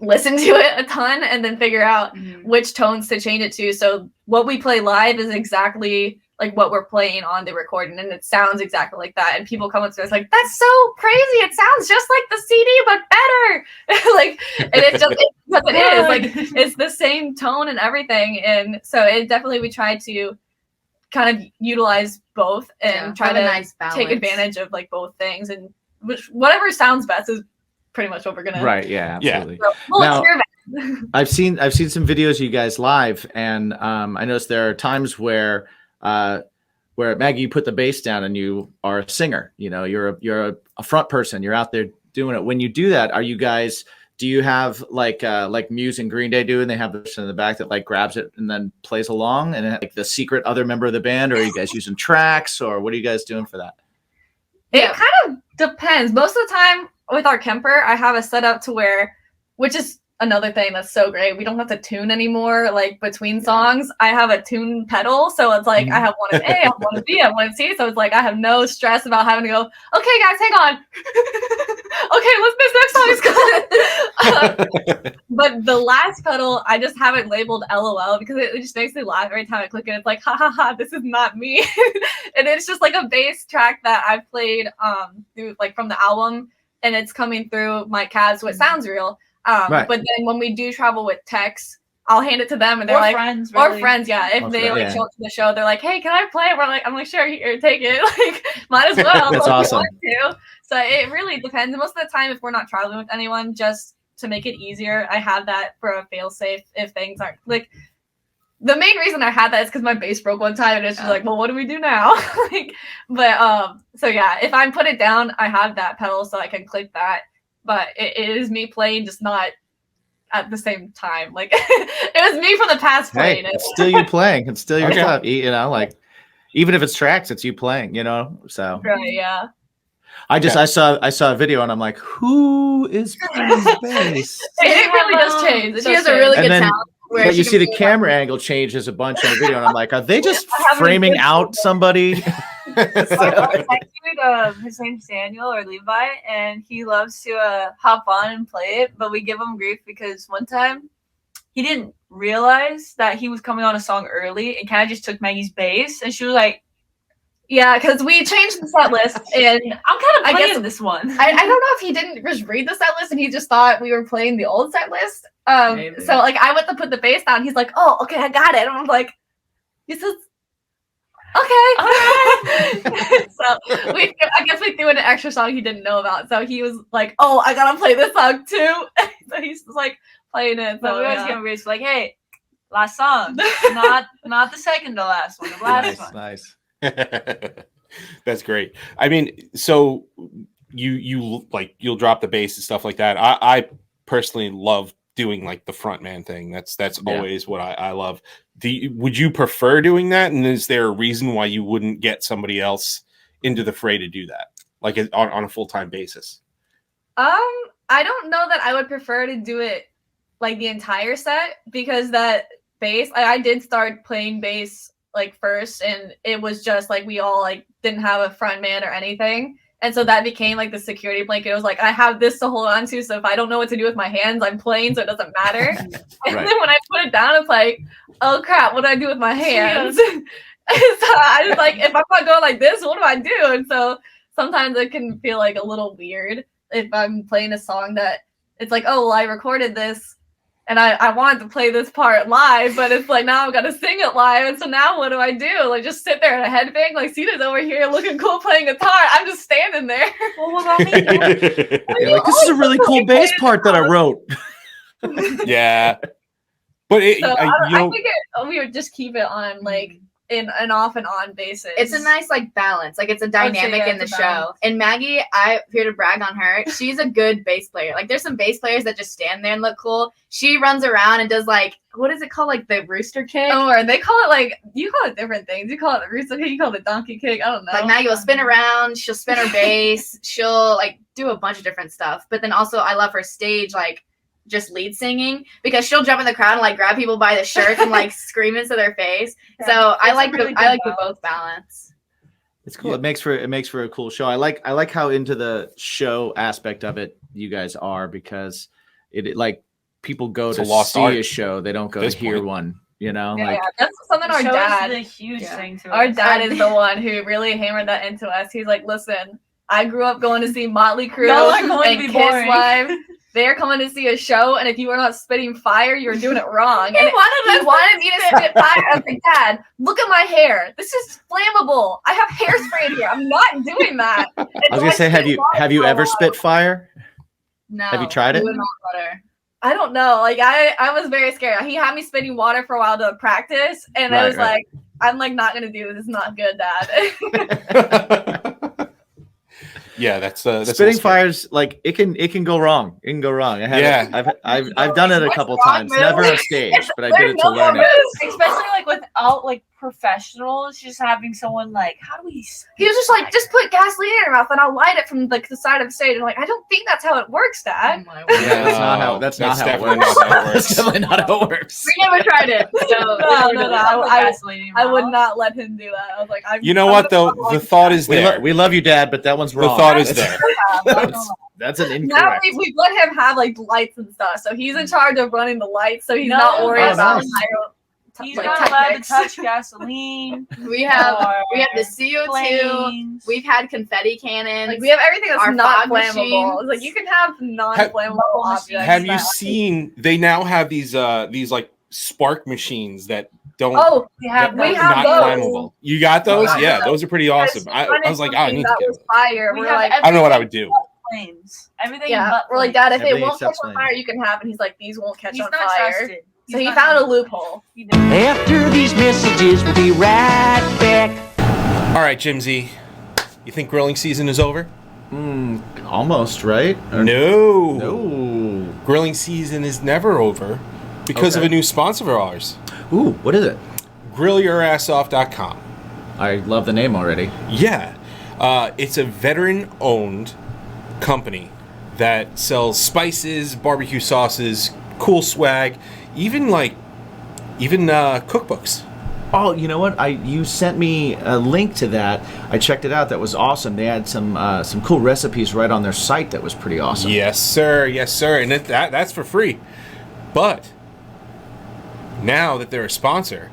Speaker 7: listen to it a ton and then figure out which tones to change it to. So what we play live is exactly like what we're playing on the recording, and it sounds exactly like that. And people come up to us like, that's so crazy, it sounds just like the CD but better. Like, and it's just because it is like it's the same tone and everything. And so it definitely, we try to kind of utilize both and try to take advantage of like both things, and whatever sounds best is pretty much what we're gonna
Speaker 2: absolutely.
Speaker 7: So we'll experiment.
Speaker 2: I've seen some videos of you guys live, and I noticed there are times where Maggie, you put the bass down and you are a singer. You know, you're a front person. You're out there doing it. When you do that, do you have like Muse and Green Day do, and they have the person in the back that like grabs it and then plays along, and like the secret other member of the band, or are you guys using tracks, or what are you guys doing for that?
Speaker 7: It kind of depends. Most of the time with our Kemper, I have a setup to where, which is another thing that's so great, we don't have to tune anymore like between songs. I have a tune pedal, so it's like I have one in A, I have one in B, I have one in C, so it's like I have no stress about having to go, okay guys, hang on. Okay, this next song is good. But the last pedal, I just have it labeled LOL because it just makes me laugh every time I click it. It's like, ha ha ha, this is not me. And it's just like a bass track that I've played through like from the album, and it's coming through my CAD, so it sounds real. But then when we do travel with techs, I'll hand it to them, and they're like,
Speaker 6: friends, really.
Speaker 7: or friends, yeah. If they like show up to the show, they're like, hey, can I play? I'm like, sure, here, take it. Like, might as well.
Speaker 2: That's awesome.
Speaker 7: So it really depends. Most of the time, if we're not traveling with anyone, just to make it easier, I have that for a fail safe if things aren't like. The main reason I had that is because my bass broke one time, and it's just like, well, what do we do now? So yeah, if I put it down, I have that pedal so I can click that. But it is me playing, just not at the same time. Like, it was me for the past playing it.
Speaker 2: It's still you playing. It's still your stuff. You know, like, even if it's tracks, it's you playing, you know? So.
Speaker 7: Right, yeah.
Speaker 2: I saw a video, and I'm like, who is playing bass?
Speaker 7: It really does change. She has a really good talent.
Speaker 2: But you see the camera angle changes a bunch in the video, and I'm like, are they just framing out somebody?
Speaker 6: His name's Daniel or Levi, and he loves to hop on and play it, but we give him grief because one time he didn't realize that he was coming on a song early and kind of just took Maggie's bass, and she was like,
Speaker 7: Yeah, because we changed the set list, and
Speaker 6: I'm kind of
Speaker 7: I
Speaker 6: playing
Speaker 7: guess-
Speaker 6: this one.
Speaker 7: I don't know if he didn't just read the set list and he just thought we were playing the old set list.
Speaker 5: Maybe.
Speaker 7: So like I went to put the bass down. He's like, "Oh, okay, I got it." And I'm like, "This is okay." So I guess we threw in an extra song he didn't know about. So he was like, "Oh, I gotta play this song too." So he's just like playing it.
Speaker 6: So
Speaker 7: So
Speaker 6: we always
Speaker 7: yeah.
Speaker 6: give race like, hey, last song, not the second to last one, the last one.
Speaker 2: Nice.
Speaker 1: That's great. I mean, so you like you'll drop the bass and stuff like that. I personally love doing like the frontman thing. That's always what I love. Would you prefer doing that? And is there a reason why you wouldn't get somebody else into the fray to do that, like on a full-time basis?
Speaker 7: I don't know that I would prefer to do it like the entire set because that bass, I did start playing bass like first, and it was just like we all like didn't have a front man or anything, and so that became like the security blanket. It was like I have this to hold on to, so if I don't know what to do with my hands, I'm playing, so it doesn't matter. And then when I put it down, it's like, oh crap, what do I do with my hands? And so I just like, if I'm not going like this, what do I do? And so sometimes it can feel like a little weird if I'm playing a song that it's like, oh, well, I recorded this and I wanted to play this part live, but it's like now I've got to sing it live. And so now what do I do? Like just sit there and headbang? Like Sita's over here looking cool playing guitar. I'm just standing there.
Speaker 6: Well, what about me?
Speaker 2: You're like, this is a really cool bass part that I wrote.
Speaker 1: Yeah, but
Speaker 7: So I
Speaker 1: you know,
Speaker 7: think we would just keep it on like in an off and on basis.
Speaker 5: It's a nice like balance. Like it's a dynamic
Speaker 7: yeah,
Speaker 5: in the
Speaker 7: it's a
Speaker 5: show.
Speaker 7: balance.
Speaker 5: And Maggie, I'm here to brag on her. She's a good bass player. Like there's some bass players that just stand there and look cool. She runs around and does like, what is it called? Like the rooster kick.
Speaker 7: Oh, or they call it like, you call it different things. You call it the rooster kick, you call it the donkey kick. I don't know.
Speaker 5: Like Maggie will spin around. She'll spin her bass. She'll like do a bunch of different stuff. But then also I love her stage like just lead singing because she'll jump in the crowd and like grab people by the shirt and like scream into their face.
Speaker 6: Yeah,
Speaker 5: So I
Speaker 6: it's
Speaker 5: like
Speaker 6: a really
Speaker 5: I like
Speaker 6: good
Speaker 5: the both balance.
Speaker 2: It's cool. It makes for a cool show. I like how into the show aspect of it you guys are, because it like people go
Speaker 1: It's
Speaker 2: to
Speaker 1: a lost
Speaker 2: see
Speaker 1: art
Speaker 2: a show, they don't go
Speaker 1: at this
Speaker 2: to hear
Speaker 1: point.
Speaker 2: one. You know,
Speaker 7: Yeah,
Speaker 2: like
Speaker 7: yeah, that's something our
Speaker 6: Show
Speaker 7: dad.
Speaker 6: is the huge
Speaker 5: Yeah.
Speaker 6: thing to
Speaker 7: Our
Speaker 6: us.
Speaker 7: dad is the one who really hammered that into us. He's like, listen, I grew up going to see Motley Crue
Speaker 6: Y'all are going to
Speaker 7: and
Speaker 6: be
Speaker 7: Kiss
Speaker 6: boring.
Speaker 7: Live. They're coming to see a show, and if you are not spitting fire, you're doing it wrong.
Speaker 5: He
Speaker 7: And
Speaker 5: wanted
Speaker 7: wanted me to spit fire. I was like, Dad, look at my hair. This is flammable. I have hairspray in here. I'm not doing that.
Speaker 2: I was gonna say, have you ever spit fire?
Speaker 5: No.
Speaker 2: Have you tried it?
Speaker 5: Wood malt butter.
Speaker 7: I don't know. Like I was very scared. He had me spitting water for a while to practice, and I
Speaker 2: Right,
Speaker 7: was
Speaker 2: right.
Speaker 7: like, I'm like not gonna do this. It's not good, Dad.
Speaker 1: Yeah, that's
Speaker 2: Spitting
Speaker 1: a little scary.
Speaker 2: fires, like it can go wrong. It can go wrong. I have
Speaker 1: Yeah.
Speaker 2: I've done it a couple times. Never on stage, but I did it to learn it.
Speaker 6: Especially like without like professionals, just having someone like, how do we?
Speaker 7: He was just like, just put gasoline in your mouth and I'll light it from like the side of the stage. And I'm like, I don't think that's how it works,
Speaker 5: Oh
Speaker 7: Dad.
Speaker 5: my word.
Speaker 2: Yeah, that's not how it
Speaker 1: definitely
Speaker 2: works.
Speaker 1: not how it
Speaker 2: That's
Speaker 1: works.
Speaker 2: definitely not how it works.
Speaker 5: We never tried it. So
Speaker 7: No. I would
Speaker 6: not.
Speaker 7: not let him do that. I was like,
Speaker 1: You know what though? The thought is there.
Speaker 2: We love you, Dad, but that one's
Speaker 1: The
Speaker 2: wrong.
Speaker 1: thought is there.
Speaker 2: That's an
Speaker 7: Now
Speaker 2: incorrect.
Speaker 7: we let him have like lights and stuff. So he's in charge of running the lights. So he's
Speaker 6: No,
Speaker 7: not worried
Speaker 2: oh,
Speaker 7: about
Speaker 2: nice.
Speaker 6: He's
Speaker 7: like,
Speaker 6: not allowed to
Speaker 7: techniques.
Speaker 6: touch gasoline.
Speaker 5: we have
Speaker 6: or
Speaker 5: the CO2.
Speaker 6: flames.
Speaker 5: We've had confetti cannons.
Speaker 7: Like we have everything that's
Speaker 5: Our
Speaker 7: not
Speaker 5: fog
Speaker 7: flammable.
Speaker 5: machines.
Speaker 7: It's like you can have non-flammable objects.
Speaker 1: Have you
Speaker 7: that-
Speaker 1: seen? They now have these like spark machines that don't.
Speaker 7: Oh,
Speaker 6: We have
Speaker 1: that
Speaker 7: we
Speaker 1: are
Speaker 7: have
Speaker 1: not
Speaker 7: those.
Speaker 1: flammable. You got those?
Speaker 7: Yeah.
Speaker 1: Yeah, those are pretty awesome. I was like, oh, I need to
Speaker 7: that
Speaker 1: get
Speaker 7: was
Speaker 1: those.
Speaker 7: fire.
Speaker 6: We
Speaker 7: We're
Speaker 6: have
Speaker 7: like,
Speaker 1: I don't know what I would do.
Speaker 6: flames. Everything.
Speaker 7: yeah,
Speaker 6: but
Speaker 7: we're like,
Speaker 6: flames.
Speaker 7: Dad, if it
Speaker 2: Everything
Speaker 7: won't catch
Speaker 2: except
Speaker 7: on
Speaker 2: flames.
Speaker 7: fire, you can have. And he's like, these won't catch
Speaker 6: He's
Speaker 7: on
Speaker 6: not
Speaker 7: fire.
Speaker 6: trusted.
Speaker 7: So
Speaker 6: He's
Speaker 7: he
Speaker 6: not
Speaker 7: found a
Speaker 6: trusted.
Speaker 7: loophole.
Speaker 6: He did.
Speaker 9: After these messages, we'll be right back.
Speaker 1: All right, Jimsy, you think grilling season is over?
Speaker 2: Almost, right? Or-
Speaker 1: No.
Speaker 2: No.
Speaker 1: Grilling season is never over because of
Speaker 2: Okay.
Speaker 1: a new sponsor of ours,
Speaker 2: Ooh, what is it?
Speaker 1: GrillYourAssOff.com.
Speaker 2: I love the name already.
Speaker 1: Yeah, it's a veteran-owned company that sells spices, barbecue sauces, cool swag, even cookbooks.
Speaker 2: Oh, you know what? You sent me a link to that. I checked it out. That was awesome. They had some cool recipes right on their site. That was pretty awesome.
Speaker 1: Yes, sir. Yes, sir. And that's for free. But now that they're a sponsor,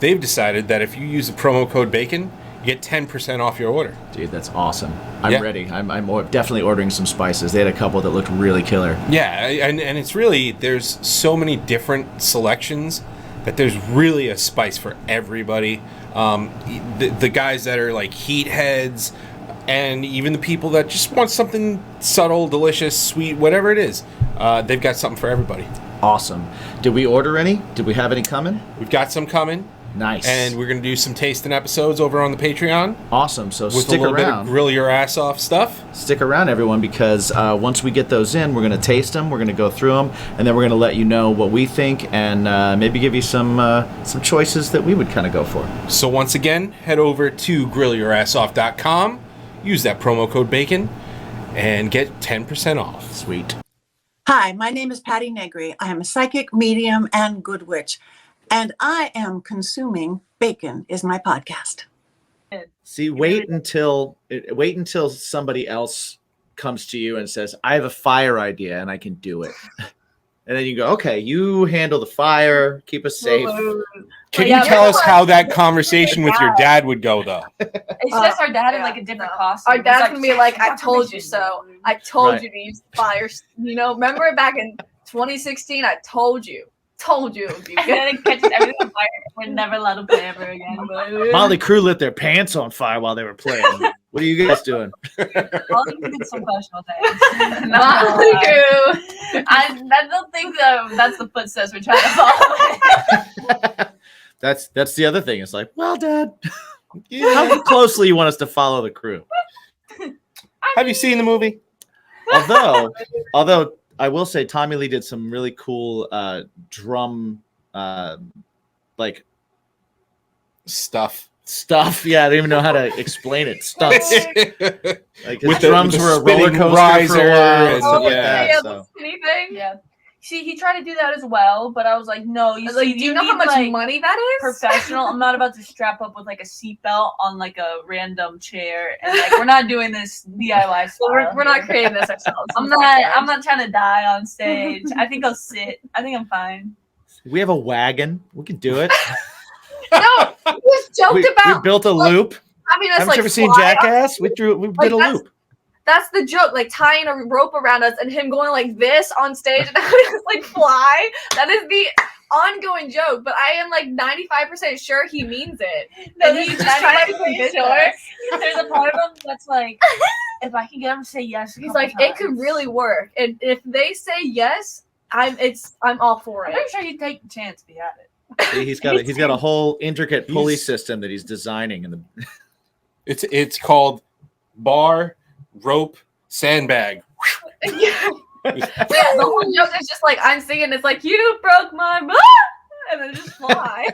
Speaker 1: they've decided that if you use the promo code BACON, you get 10% off your order.
Speaker 2: Dude, that's awesome. I'm ready. I'm definitely ordering some spices. They had a couple that looked really killer.
Speaker 1: Yeah, and it's really, there's so many different selections that there's really a spice for everybody. The guys that are like heat heads, and even the people that just want something subtle, delicious, sweet, whatever it is, they've got something for everybody.
Speaker 2: Awesome. Did we order any? Did we have any coming?
Speaker 1: We've got some coming.
Speaker 2: Nice.
Speaker 1: And we're going to do some tasting episodes over on the Patreon.
Speaker 2: Awesome. So
Speaker 1: with
Speaker 2: stick
Speaker 1: a little
Speaker 2: around.
Speaker 1: bit of grill your ass off stuff.
Speaker 2: Stick around, everyone, because once we get those in, we're going to taste them, we're going to go through them, and then we're going to let you know what we think and maybe give you some choices that we would kind of go for.
Speaker 1: So once again, head over to grillyourassoff.com, use that promo code BACON, and get 10% off.
Speaker 2: Sweet.
Speaker 10: Hi, my name is Patty Negri. I am a psychic, medium, and good witch. And I am consuming Bacon is my podcast.
Speaker 2: See, wait until somebody else comes to you and says, I have a fire idea and I can do it. And then you go, okay, you handle the fire, keep us safe.
Speaker 1: Can you tell us how that conversation with your dad would go, though?
Speaker 6: It's just our dad in like a different costume.
Speaker 7: Our dad's
Speaker 6: It's
Speaker 7: gonna be like, I told you
Speaker 6: confirmation.
Speaker 7: so. I told
Speaker 2: Right.
Speaker 7: you to use fire. You know, remember back in 2016? I told you. Told you it would be
Speaker 6: And
Speaker 7: good.
Speaker 6: then it catches everything on fire. We're never allowed to play ever again.
Speaker 2: Molly Crew lit their pants on fire while they were playing. What are you guys doing?
Speaker 6: All you did some professional things.
Speaker 7: Molly Crew.
Speaker 6: I don't think that's the footsteps we're trying to follow.
Speaker 2: That's the other thing. It's like, well, Dad, how closely you want us to follow the crew?
Speaker 1: Have you seen the movie?
Speaker 2: Although I will say Tommy Lee did some really cool drum like
Speaker 1: stuff.
Speaker 2: Yeah, I don't even know how to explain it. Stunts. Like his
Speaker 1: With
Speaker 2: drums
Speaker 1: the
Speaker 2: were a roller
Speaker 1: spinning
Speaker 2: coaster
Speaker 1: riser
Speaker 2: for a while and
Speaker 1: and-
Speaker 2: stuff like
Speaker 1: yeah.
Speaker 2: that.
Speaker 7: Yeah,
Speaker 2: So.
Speaker 7: the skinny thing.
Speaker 6: Yeah. See, he tried to do that as well, but I was like, no,
Speaker 7: Like, do you know how
Speaker 6: need,
Speaker 7: much
Speaker 6: like,
Speaker 7: money that is?
Speaker 6: professional. I'm not about to strap up with like a seatbelt on like a random chair, and like we're not doing this DIY style.
Speaker 7: We're not creating this ourselves.
Speaker 6: I'm not trying to die on stage. I think I'll sit. I think I'm fine.
Speaker 2: We have a wagon. We can do it.
Speaker 7: No, we just joked
Speaker 2: we
Speaker 7: about
Speaker 2: built a loop.
Speaker 7: having us
Speaker 2: Haven't
Speaker 7: like
Speaker 2: you ever seen
Speaker 7: fly up.
Speaker 2: Jackass? We did a
Speaker 7: that's-
Speaker 2: loop.
Speaker 7: That's the joke, like tying a rope around us and him going like this on stage and having us like fly. That is the ongoing joke, but I am like 95% sure he means it.
Speaker 6: No,
Speaker 7: And he's just trying to convince
Speaker 6: sure.
Speaker 7: us.
Speaker 6: There's a part of him that's like, if I can get him to say yes, a
Speaker 7: He's
Speaker 6: couple
Speaker 7: like, it could
Speaker 6: times.
Speaker 7: really work. And if they say yes, I'm all for
Speaker 6: I'm
Speaker 7: it.
Speaker 6: pretty sure he'd take the chance to be at it.
Speaker 2: See, he's got a whole intricate pulley system that he's designing in the
Speaker 1: It's called bar, rope, sandbag.
Speaker 7: Yeah, the whole joke is just like I'm singing. It's like you broke my and then just fly.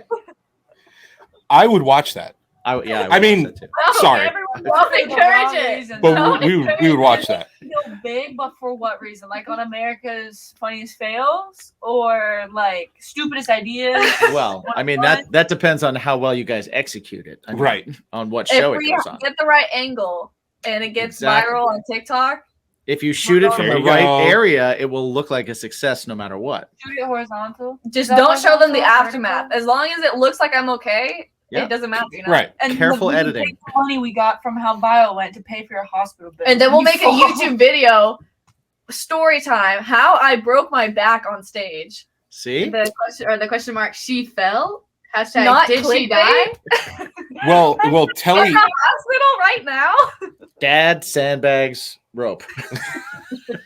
Speaker 1: I would watch that.
Speaker 2: I
Speaker 1: mean,
Speaker 2: watched that too.
Speaker 1: sorry.
Speaker 6: Everyone
Speaker 7: Don't
Speaker 6: for the
Speaker 7: encourage
Speaker 6: wrong
Speaker 7: it.
Speaker 6: reasons.
Speaker 1: But
Speaker 7: Don't
Speaker 1: we would watch that.
Speaker 6: Feel big, but for what reason? Like on America's Funniest Fails, or like stupidest ideas?
Speaker 2: Well, I mean that depends on how well you guys execute it. I mean,
Speaker 1: Right.
Speaker 2: On what
Speaker 7: If
Speaker 2: show it
Speaker 7: we
Speaker 2: goes on.
Speaker 7: get the right angle and it gets
Speaker 2: Exactly.
Speaker 7: viral on TikTok,
Speaker 2: If you shoot it from
Speaker 1: There
Speaker 2: the
Speaker 1: you
Speaker 2: right
Speaker 1: go.
Speaker 2: area, it will look like a success no matter what.
Speaker 6: Shoot it horizontal.
Speaker 7: just
Speaker 6: Is that
Speaker 7: don't show them the
Speaker 6: horizontal,
Speaker 7: aftermath.
Speaker 6: vertical?
Speaker 7: As long as it looks like I'm okay,
Speaker 2: Yeah.
Speaker 7: it doesn't matter. You know?
Speaker 1: Right.
Speaker 6: And
Speaker 2: Careful
Speaker 6: we
Speaker 2: editing.
Speaker 6: take the money we got from how viral went to pay for your hospital bill.
Speaker 7: And then we'll
Speaker 6: You
Speaker 7: make a
Speaker 6: fall.
Speaker 7: YouTube video, story time, how I broke my back on stage.
Speaker 2: See?
Speaker 5: The question mark, she fell? Hashtag,
Speaker 7: Not
Speaker 5: did she
Speaker 7: clickbait.
Speaker 5: die?
Speaker 1: Well,
Speaker 7: In the
Speaker 1: Telly
Speaker 7: hospital right now.
Speaker 2: Dad, sandbags, rope.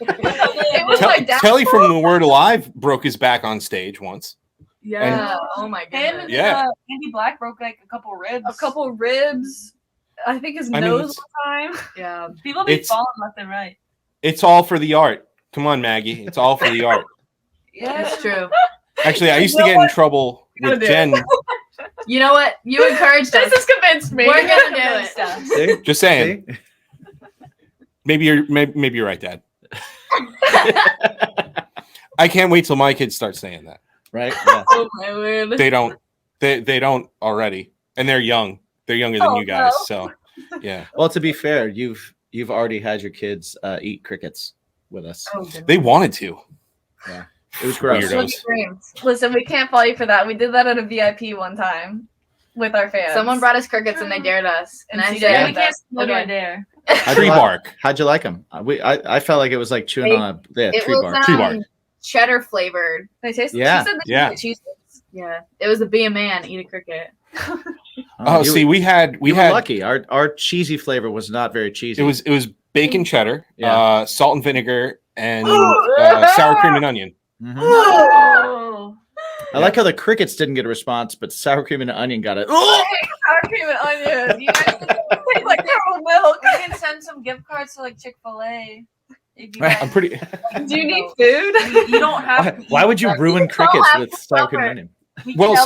Speaker 7: It was my dad's
Speaker 1: Telly
Speaker 7: fault.
Speaker 1: from The Word Alive broke his back on stage once.
Speaker 7: Yeah. Oh my
Speaker 6: Him
Speaker 7: goodness.
Speaker 6: and
Speaker 1: Yeah.
Speaker 6: Andy Black broke like a couple ribs.
Speaker 7: A couple ribs. I think his
Speaker 1: I mean,
Speaker 7: nose
Speaker 1: it's-
Speaker 7: one time.
Speaker 5: Yeah.
Speaker 6: People be
Speaker 1: It's-
Speaker 6: falling left and right.
Speaker 1: It's all for the art. Come on, Maggie. It's all for the art.
Speaker 6: Yeah,
Speaker 5: It's true.
Speaker 1: Actually, I used to get in trouble with Jen.
Speaker 5: You know what? You encouraged us.
Speaker 7: This has convinced me.
Speaker 5: We're gonna do it.
Speaker 2: See?
Speaker 1: Just saying.
Speaker 2: See?
Speaker 1: Maybe you're right, Dad. I can't wait till my kids start saying that.
Speaker 2: Right? Yeah.
Speaker 7: Oh my word.
Speaker 1: They don't. They don't already, and they're young. They're younger than
Speaker 7: Oh,
Speaker 1: you guys.
Speaker 7: no.
Speaker 1: So, yeah,
Speaker 2: Well, to be fair, you've already had your kids eat crickets with us.
Speaker 7: Oh,
Speaker 1: they wanted to.
Speaker 2: It was gross.
Speaker 1: Weirdos.
Speaker 7: Listen, we can't fault you for that. We did that at a VIP one time. with our fans.
Speaker 5: Someone brought us crickets and they dared us. And I
Speaker 7: we
Speaker 5: said,
Speaker 7: can't
Speaker 5: okay.
Speaker 7: okay. Dare.
Speaker 1: Tree bark.
Speaker 2: How'd you like them? I felt like it was like chewing on a
Speaker 5: It
Speaker 2: tree
Speaker 5: was
Speaker 2: bark.
Speaker 1: Tree bark.
Speaker 5: cheddar flavored.
Speaker 7: They taste.
Speaker 2: Yeah.
Speaker 7: She said they
Speaker 1: Yeah.
Speaker 7: taste like Cheez-Its.
Speaker 5: Yeah. It was a be a man, eat a cricket.
Speaker 1: Oh, see, we had
Speaker 2: were lucky. Our cheesy flavor was not very cheesy.
Speaker 1: it was bacon cheddar,
Speaker 2: Yeah.
Speaker 1: salt and vinegar, and sour cream and onion.
Speaker 2: Mhm.
Speaker 7: Oh.
Speaker 2: I like how the crickets didn't get a response, but sour cream and onion got it.
Speaker 7: Sour cream and onion. You guys taste like caramel milk.
Speaker 6: We can send some gift cards to like Chick-fil-A.
Speaker 1: I'm pretty.
Speaker 7: Do you need food?
Speaker 6: You don't have.
Speaker 2: Why would you ruin crickets with sour cream and onion?
Speaker 1: Well,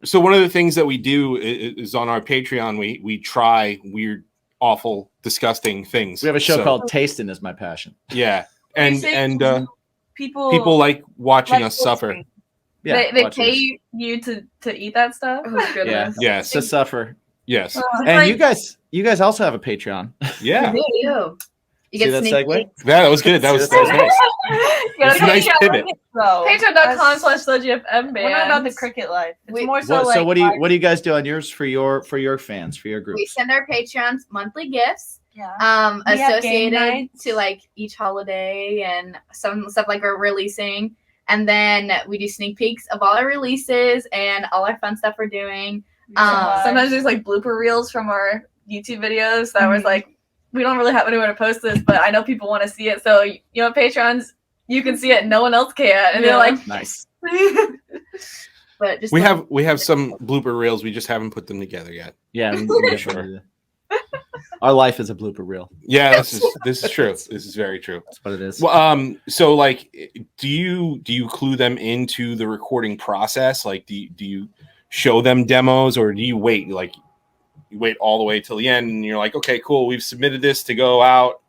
Speaker 1: so one of the things that we do is on our Patreon, we try weird, awful, disgusting things.
Speaker 2: We have a show
Speaker 1: So,
Speaker 2: called Tasting Is My Passion.
Speaker 1: Yeah, and
Speaker 6: people
Speaker 1: like watching
Speaker 6: like
Speaker 1: us suffer.
Speaker 6: tasting.
Speaker 2: Yeah,
Speaker 7: they
Speaker 2: watch
Speaker 7: pay
Speaker 2: this.
Speaker 7: you to eat that stuff.
Speaker 5: Oh, goodness.
Speaker 2: Yeah,
Speaker 1: Yes,
Speaker 2: to suffer.
Speaker 1: yes,
Speaker 2: And you guys also have a Patreon.
Speaker 1: yeah.
Speaker 5: You
Speaker 2: See
Speaker 5: get
Speaker 2: that
Speaker 5: sneak
Speaker 2: segue?
Speaker 5: peeks.
Speaker 1: That was good. That was nice. It's a nice pivot.
Speaker 7: Patreon.com/SoGFM band.
Speaker 6: We're not about the cricket life. It's
Speaker 5: We-
Speaker 6: more so
Speaker 2: What,
Speaker 6: like.
Speaker 2: so what do you guys do on yours for your fans, for your
Speaker 5: We
Speaker 2: groups?
Speaker 5: send our Patreons monthly gifts.
Speaker 6: Yeah. We have game
Speaker 5: Associated
Speaker 6: nights.
Speaker 5: to like each holiday and some stuff like we're releasing. And then we do sneak peeks of all our releases and all our fun stuff we're doing.
Speaker 7: Sometimes there's like blooper reels from our YouTube videos that was like, we don't really have anywhere to post this, but I know people want to see it. So, you know, Patrons, you can see it, no one else can. And they're like,
Speaker 2: Nice.
Speaker 5: But just
Speaker 1: We have some blooper reels. We just haven't put them together yet.
Speaker 2: Yeah,
Speaker 1: Sure.
Speaker 2: Our life is a blooper reel.
Speaker 1: Yeah, this is true. This is very true.
Speaker 2: That's what it is.
Speaker 1: Well, so like, do you clue them into the recording process? Like, do you show them demos, or do you wait? Like, you wait all the way till the end, and you're like, okay, cool, we've submitted this to go out.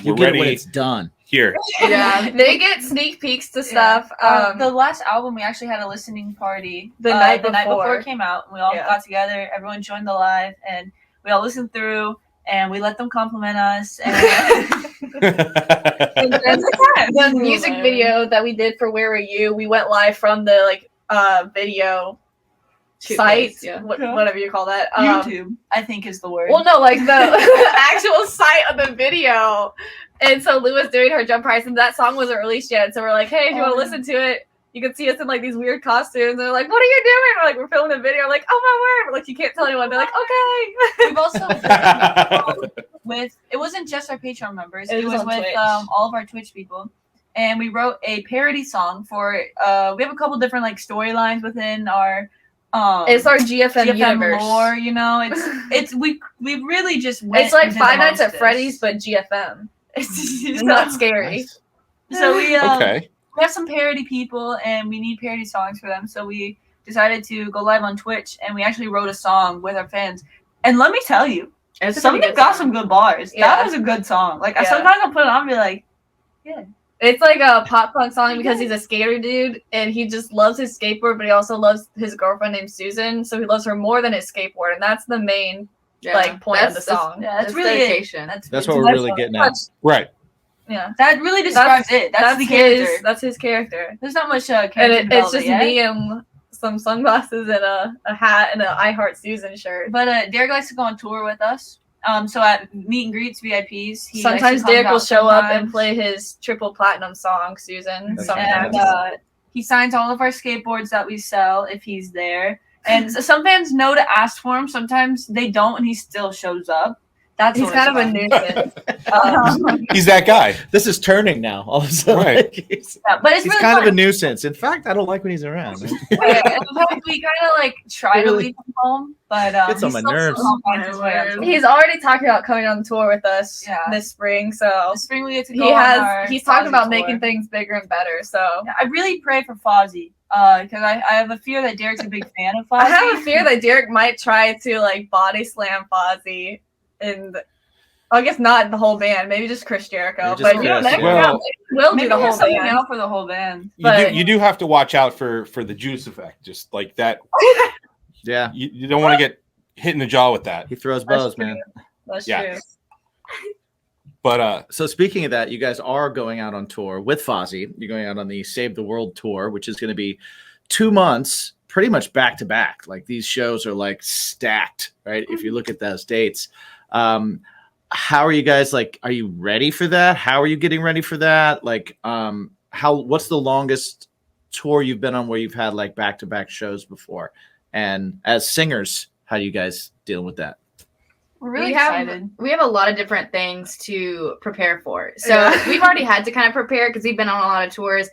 Speaker 2: You
Speaker 1: We're
Speaker 2: get it
Speaker 1: ready.
Speaker 2: when it's done.
Speaker 1: Here.
Speaker 7: yeah, they get sneak peeks to stuff.
Speaker 6: The last album, we actually had a listening party
Speaker 7: The night
Speaker 6: before
Speaker 7: before.
Speaker 6: it came out. And we all
Speaker 7: Yeah.
Speaker 6: got together. Everyone joined the live, and we all listened through. And we let them compliment us. And
Speaker 7: the music video that we did for Where Were You, we went live from the video site, whatever you call that.
Speaker 6: YouTube, I think, is the word.
Speaker 7: Well, no, like the actual site of the video. And so Lou was doing her jump price, and that song wasn't released yet. So we're like, hey, if you want to listen to it, you can see us in like these weird costumes. And they're like, what are you doing? We're like, we're filming a video. I'm like, oh my word! But, like, you can't tell anyone. They're like, okay.
Speaker 6: We've also with it wasn't just our Patreon members. It was
Speaker 7: on
Speaker 6: with
Speaker 7: Twitch.
Speaker 6: all of our Twitch people, and we wrote a parody song for. We have a couple different like storylines within our.
Speaker 7: It's our GFM universe.
Speaker 6: lore, you know. It's we really just went.
Speaker 7: It's like
Speaker 6: and did
Speaker 7: Five
Speaker 6: the
Speaker 7: Nights at
Speaker 6: most.
Speaker 7: Freddy's, but GFM. It's not scary.
Speaker 1: Nice.
Speaker 6: So we
Speaker 1: Okay.
Speaker 6: we have some parody people, and we need parody songs for them. So we decided to go live on Twitch, and we actually wrote a song with our fans. And let me tell you,
Speaker 7: It's a
Speaker 6: some of
Speaker 7: pretty
Speaker 6: them
Speaker 7: good
Speaker 6: got
Speaker 7: song.
Speaker 6: some good bars.
Speaker 7: Yeah.
Speaker 6: That was a good song. Like
Speaker 7: Yeah.
Speaker 6: sometimes I'll put it on and be like,
Speaker 7: It's like a pop punk song because he's a skater dude and he just loves his skateboard, but he also loves his girlfriend named Susan. So he loves her more than his skateboard, and that's the main point of the song.
Speaker 6: that's really it.
Speaker 5: dedication.
Speaker 2: That's
Speaker 6: it's
Speaker 2: what we're really getting at.
Speaker 1: Right.
Speaker 7: Yeah,
Speaker 6: That really describes it. That's the character.
Speaker 7: That's his character,
Speaker 6: There's not much character
Speaker 7: and it's
Speaker 6: development
Speaker 7: just
Speaker 6: yet.
Speaker 7: me and some sunglasses and a hat and an I Heart Susan shirt.
Speaker 6: But Derek likes to go on tour with us. So at meet and greets, VIPs, he
Speaker 7: Sometimes
Speaker 6: likes to come
Speaker 7: Derek will
Speaker 6: out
Speaker 7: show up and
Speaker 6: sometimes.
Speaker 7: play his triple platinum song, Susan.
Speaker 2: That's
Speaker 7: Sometimes.
Speaker 6: And he signs all of our skateboards that we sell if he's there. And some fans know to ask for him. Sometimes they don't, and he still shows up. That's
Speaker 7: He's
Speaker 6: what
Speaker 7: kind of a
Speaker 6: it's
Speaker 7: nuisance.
Speaker 1: He's that guy.
Speaker 2: This is turning now. All of a sudden,
Speaker 1: Right.
Speaker 2: Like, he's
Speaker 6: yeah, but it's really
Speaker 2: kind of a
Speaker 6: fun.
Speaker 2: nuisance. In fact, I don't like when he's around.
Speaker 6: We kind of like try to
Speaker 2: Really
Speaker 6: leave him home, but
Speaker 2: gets on
Speaker 6: he
Speaker 2: my
Speaker 6: still
Speaker 2: nerves.
Speaker 6: somehow finds his way on tour.
Speaker 7: He's already talking about coming on tour with us this spring, so
Speaker 6: This spring we get to go on our
Speaker 7: he's talking
Speaker 6: Fozzy
Speaker 7: about
Speaker 6: tour.
Speaker 7: making things bigger and better. So
Speaker 6: Yeah, I really pray for Fozzy because I have a fear that Derek's a big fan of Fozzy.
Speaker 7: I have a fear that Derek might try to like body slam Fozzy, and I guess not the whole band, maybe just Chris Jericho.
Speaker 2: Maybe just
Speaker 7: But
Speaker 2: Chris,
Speaker 7: you know, never
Speaker 1: yeah.
Speaker 7: know. We'll
Speaker 6: Maybe
Speaker 7: do the
Speaker 6: we
Speaker 7: whole
Speaker 6: have something
Speaker 7: band.
Speaker 6: out for the whole band.
Speaker 1: You do have to watch out for the juice effect. Just like that.
Speaker 2: Yeah,
Speaker 1: You don't want to get hit in the jaw with that.
Speaker 2: he throws
Speaker 7: That's
Speaker 2: bows,
Speaker 7: true.
Speaker 2: man.
Speaker 7: That's
Speaker 1: Yeah.
Speaker 7: true.
Speaker 1: But
Speaker 2: So speaking of that, you guys are going out on tour with Fozzy. You're going out on the Save the World tour, which is going to be 2 months pretty much back to back. Like these shows are like stacked, right? If you look at those dates. How are you guys, like, are you ready for that? How are you getting ready for that? Like, what's the longest tour you've been on where you've had like back-to-back shows before? And as singers, how do you guys deal with that?
Speaker 6: We're really excited.
Speaker 5: We have a lot of different things to prepare for. So we've already had to kind of prepare because we've been on a lot of tours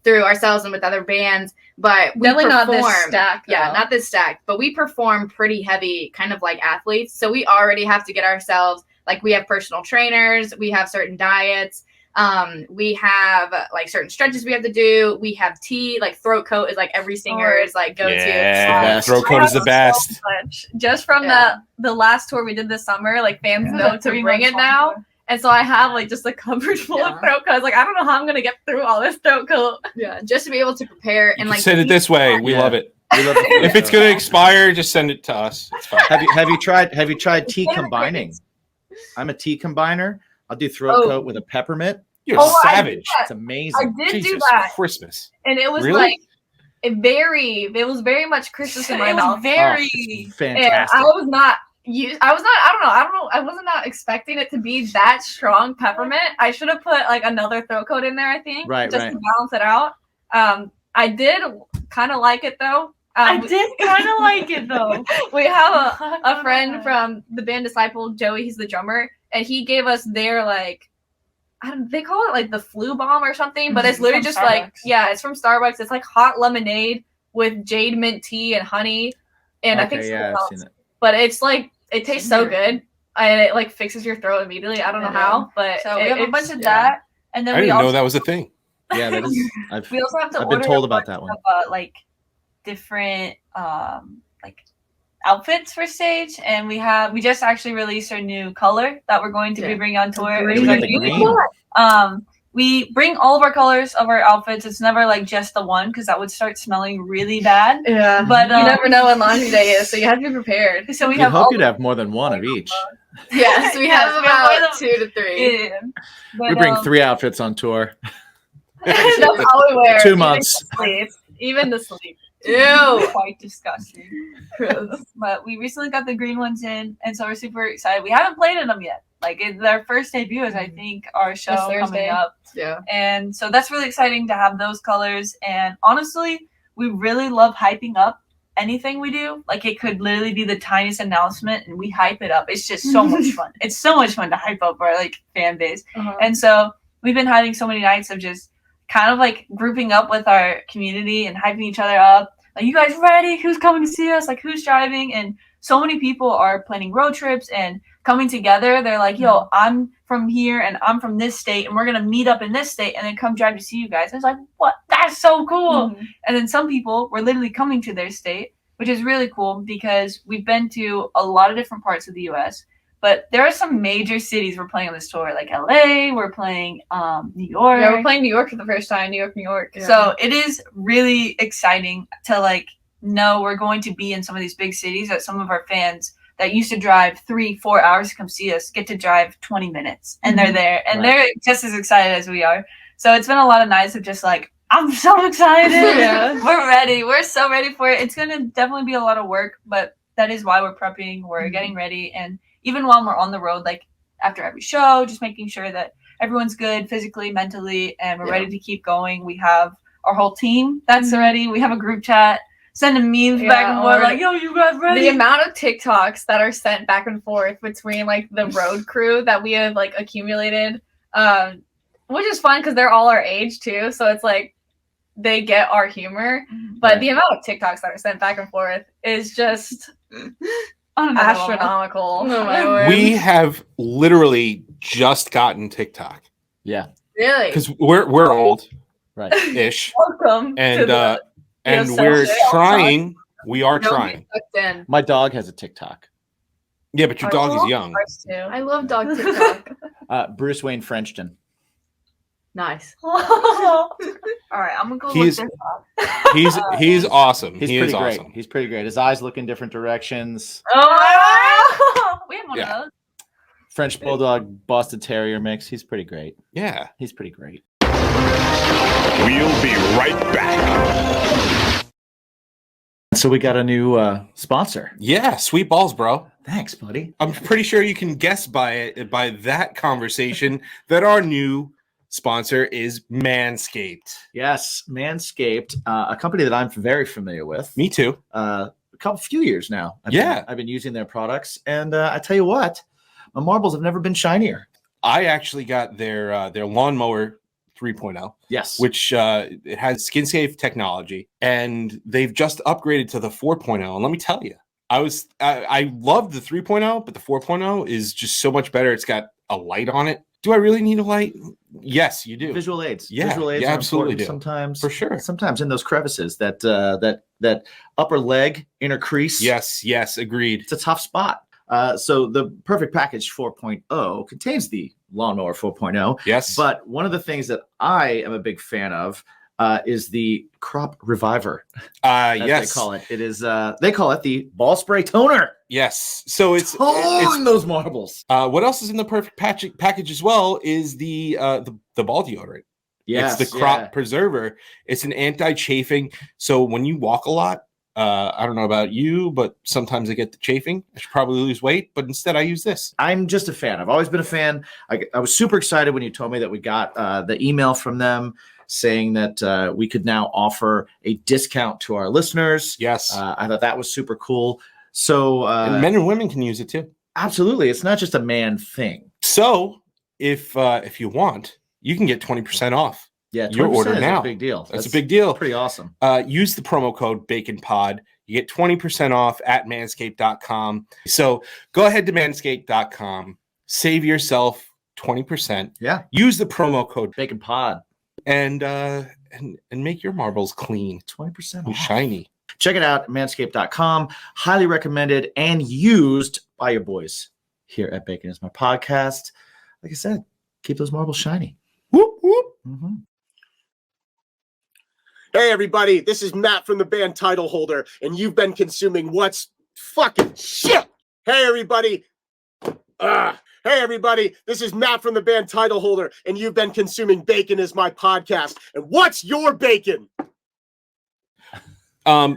Speaker 5: through ourselves and with other bands. But we
Speaker 7: Definitely
Speaker 5: perform,
Speaker 7: not this stacked.
Speaker 5: Yeah, not this stacked. But we perform pretty heavy, kind of like athletes. So we already have to get ourselves, like we have personal trainers, we have certain diets, we have like certain stretches we have to do. We have tea, like throat coat is like every singer's like go-to.
Speaker 1: Yeah, throat coat is the best.
Speaker 7: So much. Just from the last tour we did this summer, like fans know to bring it now. And so I have like just a cupboard full of throat coats. Like I don't know how I'm gonna get through all this throat coat.
Speaker 5: Yeah, just to be able to prepare and like
Speaker 1: send it this way. We love it.
Speaker 2: We love it.
Speaker 1: If it's gonna expire, just send it to us. It's fine.
Speaker 2: Have you tried tea combining? I'm a tea combiner. I'll do throat coat with a peppermint.
Speaker 1: You're savage.
Speaker 2: It's amazing.
Speaker 7: I did
Speaker 1: Jesus,
Speaker 7: do that.
Speaker 1: Christmas.
Speaker 7: And it was
Speaker 1: Really?
Speaker 7: like it was very much Christmas in my mouth.
Speaker 2: Fantastic.
Speaker 7: And I was not I wasn't not expecting it to be that strong peppermint. I should have put like another throat coat in there, I think.
Speaker 2: Right,
Speaker 7: just to balance it out. I did kind of like it though.
Speaker 6: I did kind of like it though.
Speaker 7: We have a friend from the band Disciple, Joey, he's the drummer, and he gave us their like they call it like the flu bomb or something, but it's literally just
Speaker 6: Starbucks.
Speaker 7: like it's from Starbucks. It's like hot lemonade with jade mint tea and honey, and I think something else. But it's like it tastes so good, and it like fixes your throat immediately. I don't know how, but
Speaker 6: so we have a bunch of that, and then
Speaker 1: I
Speaker 6: we
Speaker 1: didn't
Speaker 6: also
Speaker 1: know that was a thing.
Speaker 2: Yeah, that is.
Speaker 6: we also have to
Speaker 2: I've
Speaker 6: order
Speaker 2: been told
Speaker 6: a
Speaker 2: about
Speaker 6: bunch
Speaker 2: that one.
Speaker 6: of, like different like outfits for stage, and we just actually released our new color that we're going to be bringing on tour.
Speaker 2: We got the green.
Speaker 6: We bring all of our colors of our outfits. It's never like just the one because that would start smelling really bad.
Speaker 7: Yeah,
Speaker 6: but
Speaker 7: you never know when laundry day is, so you have to be prepared.
Speaker 6: So we
Speaker 2: You'd
Speaker 6: have
Speaker 2: hope
Speaker 6: all
Speaker 2: you'd have more than one of each.
Speaker 5: Yes, we have
Speaker 6: we have more
Speaker 5: about 2 to 3.
Speaker 6: Yeah.
Speaker 2: We bring 3 outfits on tour.
Speaker 7: That's all we wear.
Speaker 2: 2 months.
Speaker 7: Even the sleep.
Speaker 5: Ew.
Speaker 6: Quite disgusting. But we recently got the green ones in, and so we're super excited. We haven't played in them yet. Like their first debut is, I think, our show
Speaker 7: This
Speaker 6: coming
Speaker 7: Thursday.
Speaker 6: up.
Speaker 5: Yeah.
Speaker 6: And so that's really exciting to have those colors. And honestly, we really love hyping up anything we do. Like it could literally be the tiniest announcement, and we hype it up. It's just so much fun. It's so much fun to hype up our like fan base. And so we've been having so many nights of just kind of like grouping up with our community and hyping each other up. Like, you guys ready? Who's coming to see us? Like, who's driving? And so many people are planning road trips and coming together. They're like, yo, I'm from here and I'm from this state, and we're going to meet up in this state and then come drive to see you guys. And it's like, what? That's so cool. And then some people were literally coming to their state, which is really cool because we've been to a lot of different parts of the U.S., but there are some major cities we're playing on this tour, like LA, we're playing New York.
Speaker 7: Yeah, we're playing New York for the first time, New York. Yeah.
Speaker 6: So it is really exciting to like know we're going to be in some of these big cities that some of our fans that used to drive 3-4 hours to come see us get to drive 20 minutes and they're there and they're just as excited as we are. So it's been a lot of nights of just like, I'm so excited. We're ready. We're so ready for it. It's going to definitely be a lot of work, but that is why we're prepping. We're getting ready. And even while we're on the road, like after every show, just making sure that everyone's good physically, mentally, and we're ready to keep going. We have our whole team that's ready. We have a group chat, sending memes back and forth, like, yo, you guys ready?
Speaker 7: The amount of TikToks that are sent back and forth between like the road crew that we have like accumulated, which is fun because they're all our age too. So it's like they get our humor. But the amount of TikToks that are sent back and forth is just astronomical.
Speaker 5: Oh my word.
Speaker 1: We have literally just gotten TikTok.
Speaker 2: Yeah.
Speaker 5: Really?
Speaker 1: Because we're old,
Speaker 2: right?
Speaker 1: Ish.
Speaker 7: Welcome.
Speaker 1: And and
Speaker 7: so
Speaker 1: we're
Speaker 7: shit.
Speaker 1: trying. We are trying.
Speaker 2: My dog has a TikTok.
Speaker 1: Yeah, but your dog is young.
Speaker 5: I love dog TikTok.
Speaker 2: Bruce Wayne Frenchton.
Speaker 5: Nice.
Speaker 6: All right, I'm gonna go
Speaker 1: He's
Speaker 6: look this up.
Speaker 1: he's awesome.
Speaker 2: He's
Speaker 1: He
Speaker 2: pretty
Speaker 1: is
Speaker 2: great.
Speaker 1: awesome.
Speaker 2: He's pretty great. His eyes look in different directions.
Speaker 6: Oh, we have one of those.
Speaker 2: French Bulldog, Boston Terrier mix. He's pretty great.
Speaker 1: Yeah.
Speaker 2: He's pretty great.
Speaker 11: We'll be right back.
Speaker 2: so we got a new sponsor.
Speaker 1: Yeah, sweet balls, bro.
Speaker 2: Thanks, buddy.
Speaker 1: I'm pretty sure you can guess by that conversation that our new sponsor is Manscaped.
Speaker 2: Yes, Manscaped, a company that I'm very familiar with.
Speaker 1: Me too.
Speaker 2: Few years now. I've been using their products, and I tell you what, my marbles have never been shinier.
Speaker 1: I actually got their lawnmower 3.0.
Speaker 2: Yes,
Speaker 1: which it has skin safe technology, and they've just upgraded to the 4.0. And let me tell you, I love the 3.0, but the 4.0 is just so much better. It's got a light on it. Do I really need a light? Yes, you do.
Speaker 2: Visual aids.
Speaker 1: Yeah,
Speaker 2: Visual aids
Speaker 1: you
Speaker 2: are
Speaker 1: absolutely
Speaker 2: important
Speaker 1: do.
Speaker 2: sometimes.
Speaker 1: For sure.
Speaker 2: Sometimes in those crevices, that upper leg, inner crease.
Speaker 1: Yes, agreed.
Speaker 2: It's a tough spot. So the Perfect Package 4.0 contains the Lawnmower 4.0.
Speaker 1: Yes.
Speaker 2: But one of the things that I am a big fan of is the Crop Reviver.
Speaker 1: Yes.
Speaker 2: They call it. It is. They call it the Ball Spray Toner.
Speaker 1: Yes. So it's
Speaker 2: those marbles.
Speaker 1: What else is in the Perfect package as well is the ball deodorant.
Speaker 2: Yes,
Speaker 1: it's the Crop Preserver. It's an anti-chafing. So when you walk a lot, I don't know about you, but sometimes I get the chafing. I should probably lose weight, but instead I use this.
Speaker 2: I'm just a fan. I've always been a fan. I was super excited when you told me that we got the email from them saying that we could now offer a discount to our listeners.
Speaker 1: Yes.
Speaker 2: I thought that was super cool. So
Speaker 1: and men and women can use it too.
Speaker 2: Absolutely. It's not just a man thing.
Speaker 1: So if you want, you can get 20% off.
Speaker 2: Yeah,
Speaker 1: your order now.
Speaker 2: A big deal.
Speaker 1: That's a big deal.
Speaker 2: Pretty awesome.
Speaker 1: Use the promo code BaconPod. You get 20% off at manscaped.com. So go ahead to manscaped.com. Save yourself 20%.
Speaker 2: Yeah.
Speaker 1: Use the promo code
Speaker 2: BaconPod.
Speaker 1: And make your marbles clean.
Speaker 2: 20%
Speaker 1: and shiny.
Speaker 2: Check it out, manscaped.com. Highly recommended and used by your boys here at Bacon Is My Podcast. Like I said, keep those marbles shiny.
Speaker 1: Whoop, whoop.
Speaker 2: Mm-hmm.
Speaker 11: Hey, everybody, this is Matt from the band Title Holder, and you've been consuming what's fucking shit. Hey, everybody. Hey, everybody, this is Matt from the band Title Holder, and you've been consuming Bacon Is My Podcast. And what's your bacon?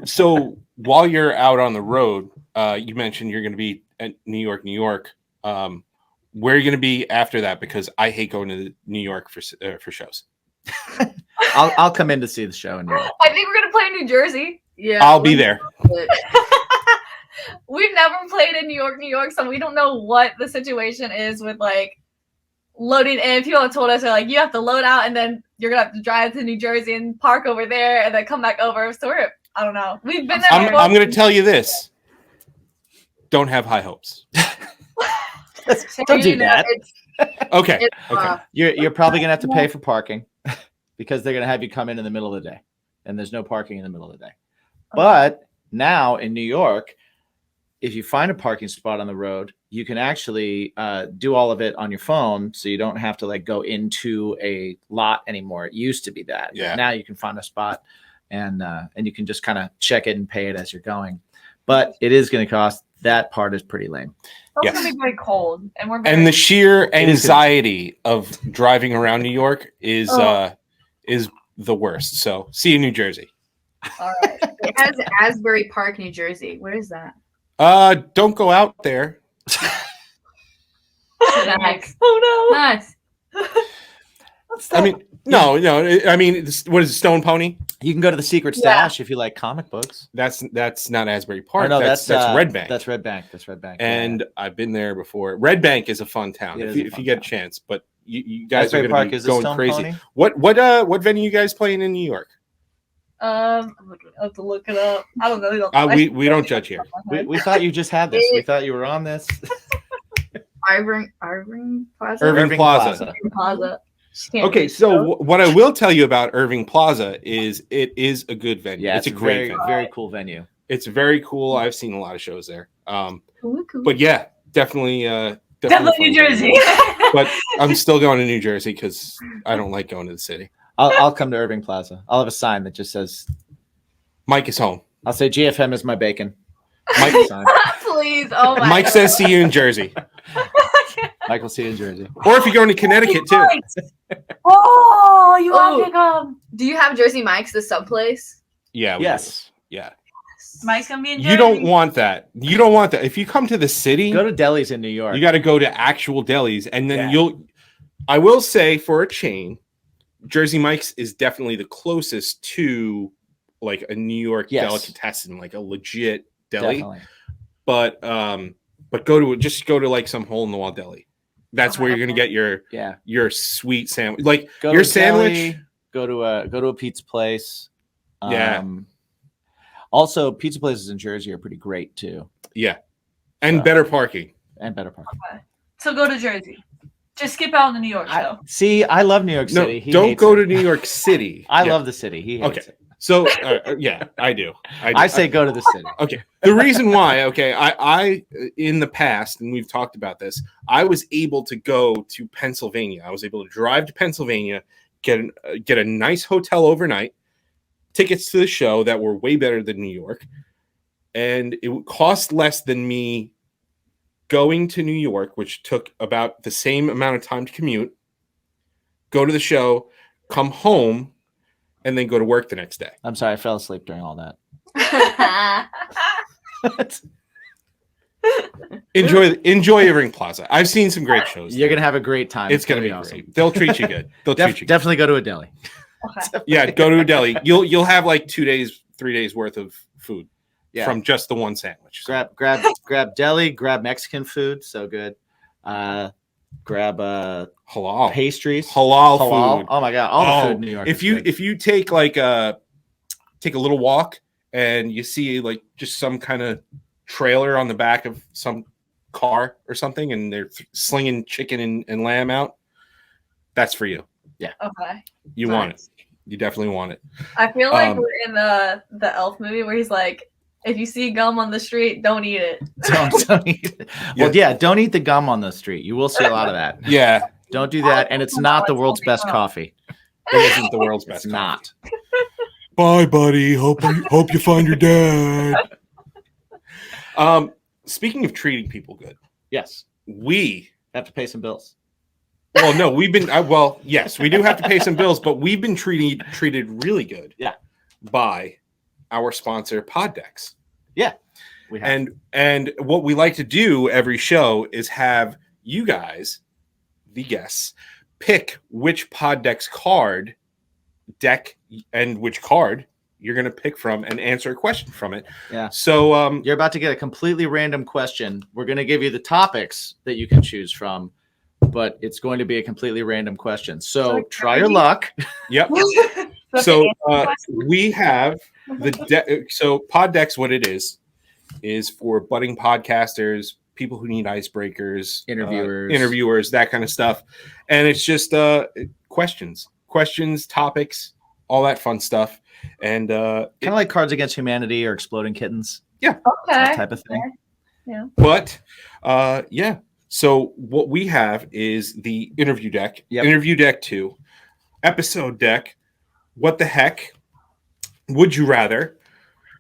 Speaker 1: So while you're out on the road, you mentioned you're going to be at New York. Where are you going to be after that? Because I hate going to New York for shows.
Speaker 2: I'll come in to see the show in New York.
Speaker 7: I think we're gonna play in New Jersey.
Speaker 5: Yeah,
Speaker 1: I'll be there.
Speaker 7: We've never played in New York, so we don't know what the situation is with like loading in. People have told us they're like, you have to load out and then you're gonna have to drive to New Jersey and park over there and then come back over. So I don't know. We've been there.
Speaker 1: I'm going to tell you this. Don't have high hopes.
Speaker 2: Don't do that.
Speaker 1: Okay.
Speaker 2: You're probably gonna have to pay for parking because they're gonna have you come in the middle of the day, and there's no parking in the middle of the day. But now in New York, if you find a parking spot on the road, you can actually do all of it on your phone, so you don't have to like go into a lot anymore. It used to be that.
Speaker 1: Yeah.
Speaker 2: Now you can find a spot, and you can just kind of check it and pay it as you're going. But it is going to cost. That part is pretty lame.
Speaker 7: It's gonna be very cold, and we're
Speaker 1: and the sheer anxiety of driving around New York is the worst. So see you in New Jersey.
Speaker 5: All right. It has Asbury Park, New Jersey. Where is that?
Speaker 1: Don't go out there.
Speaker 5: Nice.
Speaker 7: Oh no.
Speaker 5: Nice.
Speaker 1: I mean, no. I mean, what is it, Stone Pony?
Speaker 2: You can go to the Secret Stash if you like comic books.
Speaker 1: That's not Asbury Park.
Speaker 2: Oh, no,
Speaker 1: that's Red Bank.
Speaker 2: That's Red Bank.
Speaker 1: And I've been there before. Red Bank is a fun town if you get a chance. But you guys
Speaker 2: Asbury
Speaker 1: are going
Speaker 2: Park
Speaker 1: to be going crazy.
Speaker 2: Pony?
Speaker 1: What venue you guys playing in New York?
Speaker 7: I have to look it up. I don't know.
Speaker 1: We don't judge here.
Speaker 2: We thought you just had this. We thought you were on this.
Speaker 5: Irving Plaza.
Speaker 1: Irving Plaza.
Speaker 5: Irving Plaza.
Speaker 1: Okay, so what I will tell you about Irving Plaza is it is a good venue.
Speaker 2: Yeah,
Speaker 1: it's a great venue.
Speaker 2: Very cool venue.
Speaker 1: It's very cool. I've seen a lot of shows there.
Speaker 5: Cool.
Speaker 1: But yeah, definitely
Speaker 7: New Jersey.
Speaker 1: But I'm still going to New Jersey because I don't like going to the city.
Speaker 2: I'll come to Irving Plaza. I'll have a sign that just says
Speaker 1: Mike is home.
Speaker 2: I'll say GFM is my bacon.
Speaker 1: Mike,
Speaker 7: Please. Oh my
Speaker 1: Mike says see you in Jersey.
Speaker 2: Mike will see you in Jersey.
Speaker 1: Or if you're going to Connecticut too.
Speaker 7: Oh, you have to come.
Speaker 5: Do you have Jersey Mike's, the sub place?
Speaker 1: Yeah.
Speaker 2: Yes.
Speaker 1: Yeah.
Speaker 6: Mike's gonna be in
Speaker 1: You
Speaker 6: Jersey.
Speaker 1: don't want that. You don't want that. If you come to the city,
Speaker 2: Go to delis in New York.
Speaker 1: you got to go to actual delis, and then
Speaker 2: Yeah.
Speaker 1: I will say, for a chain, Jersey Mike's is definitely the closest to like a New York delicatessen, like a legit deli.
Speaker 2: Definitely.
Speaker 1: But go to like some hole in the wall deli. That's where you're gonna get your sweet sandwich. Like
Speaker 2: Go
Speaker 1: your
Speaker 2: to a
Speaker 1: sandwich.
Speaker 2: deli, go to a pizza place.
Speaker 1: Yeah.
Speaker 2: Also, pizza places in Jersey are pretty great too.
Speaker 1: Yeah. And better parking.
Speaker 2: And better parking.
Speaker 6: Okay. So go to Jersey. Just skip out on the New York show.
Speaker 2: See, I love New York
Speaker 1: No,
Speaker 2: City. He
Speaker 1: don't
Speaker 2: hates
Speaker 1: go
Speaker 2: it.
Speaker 1: to New York City.
Speaker 2: I love the city. He hates it.
Speaker 1: So yeah, I do.
Speaker 2: I say go to the city.
Speaker 1: Okay. The reason why, I in the past, and we've talked about this, I was able to go to Pennsylvania. I was able to drive to Pennsylvania, get a nice hotel overnight, tickets to the show that were way better than New York, and it would cost less than me going to New York, which took about the same amount of time to commute, go to the show, come home, and then go to work the next day.
Speaker 2: I'm sorry, I fell asleep during all that.
Speaker 1: Enjoy Irving Plaza. I've seen some great shows.
Speaker 2: You're gonna have a great time.
Speaker 1: It's gonna be
Speaker 2: awesome.
Speaker 1: great. They'll treat you good. They'll treat you good.
Speaker 2: Definitely go to a deli.
Speaker 1: Yeah, go to a deli. You'll have like 2 days, 3 days worth of food from just the one sandwich.
Speaker 2: Grab deli. Grab Mexican food. So good. Grab
Speaker 1: halal
Speaker 2: pastries.
Speaker 1: Halal food.
Speaker 2: Oh my god, all the food in New York.
Speaker 1: If you take like take a little walk and you see like just some kind of trailer on the back of some car or something, and they're slinging chicken and lamb out, that's for you.
Speaker 2: Yeah.
Speaker 7: Okay.
Speaker 1: You want it. You definitely want it.
Speaker 7: I feel like we're in the Elf movie where he's like, if you see gum on the street, don't eat it.
Speaker 2: Don't eat it. Well, yeah, don't eat the gum on the street. You will see a lot of that.
Speaker 1: Yeah.
Speaker 2: Don't do that. And it's not the world's best coffee.
Speaker 1: It isn't the world's best.
Speaker 2: It's not.
Speaker 1: Bye, buddy. Hope you find your dad. Speaking of treating people good,
Speaker 2: yes,
Speaker 1: we
Speaker 2: have to pay some bills.
Speaker 1: Well, no, we've been yes, we do have to pay some bills, but we've been treated really good.
Speaker 2: Yeah,
Speaker 1: by our sponsor, Poddex.
Speaker 2: Yeah, we have.
Speaker 1: And what we like to do every show is have you guys, the guests, pick which Poddex deck and which card you're going to pick from and answer a question from it.
Speaker 2: Yeah.
Speaker 1: So
Speaker 2: you're about to get a completely random question. We're going to give you the topics that you can choose from, but it's going to be a completely random question. So try your luck.
Speaker 1: Yep. So we have so Poddex, what it is for budding podcasters, people who need icebreakers, interviewers, that kind of stuff. And it's just questions, topics, all that fun stuff. And
Speaker 2: kind of like Cards Against Humanity or Exploding Kittens.
Speaker 1: Yeah.
Speaker 7: Okay.
Speaker 2: That type of thing.
Speaker 7: Yeah.
Speaker 1: But yeah. So what we have is the interview deck, interview deck 2, episode deck, what the heck, would you rather,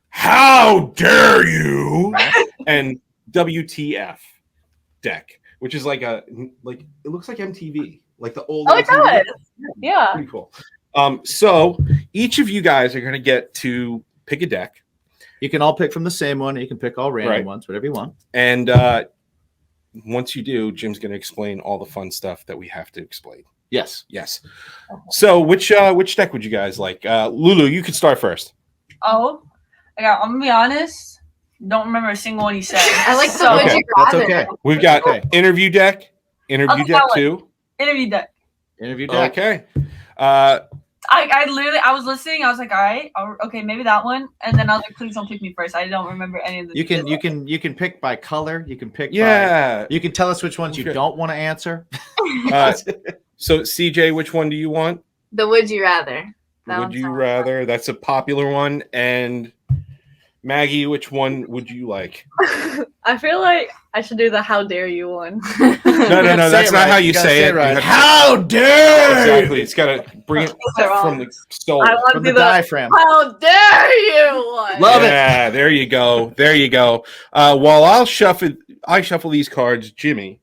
Speaker 1: how dare you, and WTF deck, which is like it looks like MTV, like the old.
Speaker 7: Oh, it
Speaker 1: MTV.
Speaker 7: does. Yeah.
Speaker 1: Pretty cool. So each of you guys are going to get to pick a deck.
Speaker 2: You can all pick from the same one. You can pick all random ones, whatever you want.
Speaker 1: And once you do, Jim's going to explain all the fun stuff that we have to explain.
Speaker 2: Yes.
Speaker 1: So which deck would you guys like? Lulu, you can start first.
Speaker 6: Oh, yeah. I'm gonna be honest. Don't remember a single one he said.
Speaker 5: I like the would you
Speaker 2: That's
Speaker 5: rather.
Speaker 2: okay.
Speaker 1: We've got interview deck, interview deck 2.
Speaker 6: Interview deck.
Speaker 2: Interview deck.
Speaker 1: Okay.
Speaker 6: I literally was listening. I was like, all right, okay, maybe that one. And then I was like, please don't pick me first. I don't remember any of the.
Speaker 2: You can pick by color. You can pick.
Speaker 1: Yeah.
Speaker 2: You can tell us which ones you don't want to answer.
Speaker 1: So CJ, which one do you want?
Speaker 5: The would you rather.
Speaker 1: Would you rather? That's a popular one. And Maggie, which one would you like?
Speaker 7: I feel like I should do the how dare you one.
Speaker 1: No, that's not how you say it.
Speaker 2: Right. How dare!
Speaker 1: Exactly. It's got to bring it from the soul.
Speaker 7: I want
Speaker 2: From
Speaker 7: to
Speaker 2: the
Speaker 7: do
Speaker 2: diaphragm.
Speaker 7: How dare you one.
Speaker 2: Love it.
Speaker 1: Yeah, there you go. While I shuffle these cards, Jimmy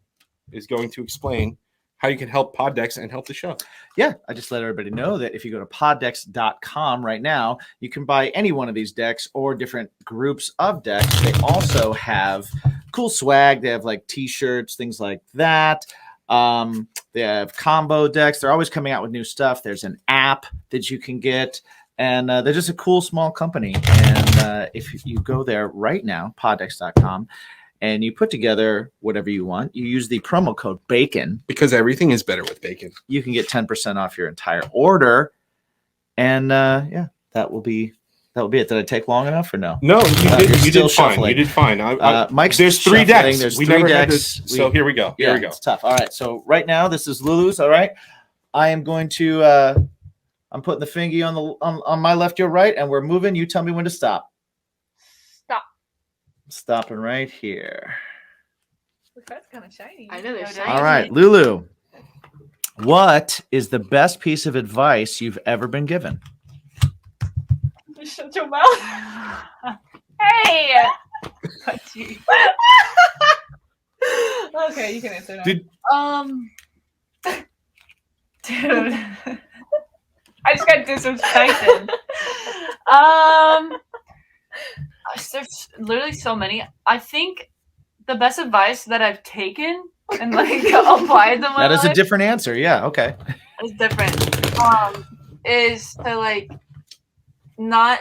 Speaker 1: is going to explain how you can help Poddex and help the show.
Speaker 2: Yeah, I just let everybody know that if you go to poddex.com right now, you can buy any one of these decks or different groups of decks. They also have cool swag. They have like t-shirts, things like that. They have combo decks. They're always coming out with new stuff. There's an app that you can get. And they're just a cool small company. And if you go there right now, poddex.com, and you put together whatever you want, you use the promo code BACON.
Speaker 1: Because everything is better with bacon.
Speaker 2: You can get 10% off your entire order. And yeah, that will be it. Did I take long enough or no?
Speaker 1: No, you did fine.
Speaker 2: shuffling.
Speaker 1: You did fine.
Speaker 2: Mike's
Speaker 1: there's three
Speaker 2: shuffling.
Speaker 1: decks.
Speaker 2: There's
Speaker 1: we
Speaker 2: three
Speaker 1: never had
Speaker 2: decks.
Speaker 1: this. So here we go. Here we go.
Speaker 2: It's tough. All right. So right now, this is Lulu's. All right. I am going to I'm putting the fingy on my left, your right, and we're moving. You tell me when to stop.
Speaker 7: Stop.
Speaker 2: Stopping right here.
Speaker 7: That's kind of shiny.
Speaker 5: I know they're shiny.
Speaker 2: All right, Lulu. What is the best piece of advice you've ever been given?
Speaker 6: Shut your mouth.
Speaker 7: Hey.
Speaker 6: Okay, you can answer now.
Speaker 1: Did-
Speaker 6: Dude. I just got disrespected. There's literally so many. I think the best advice that I've taken and like applied to my
Speaker 2: That is
Speaker 6: life
Speaker 2: a different answer. Yeah. Okay.
Speaker 6: is different. Is to like not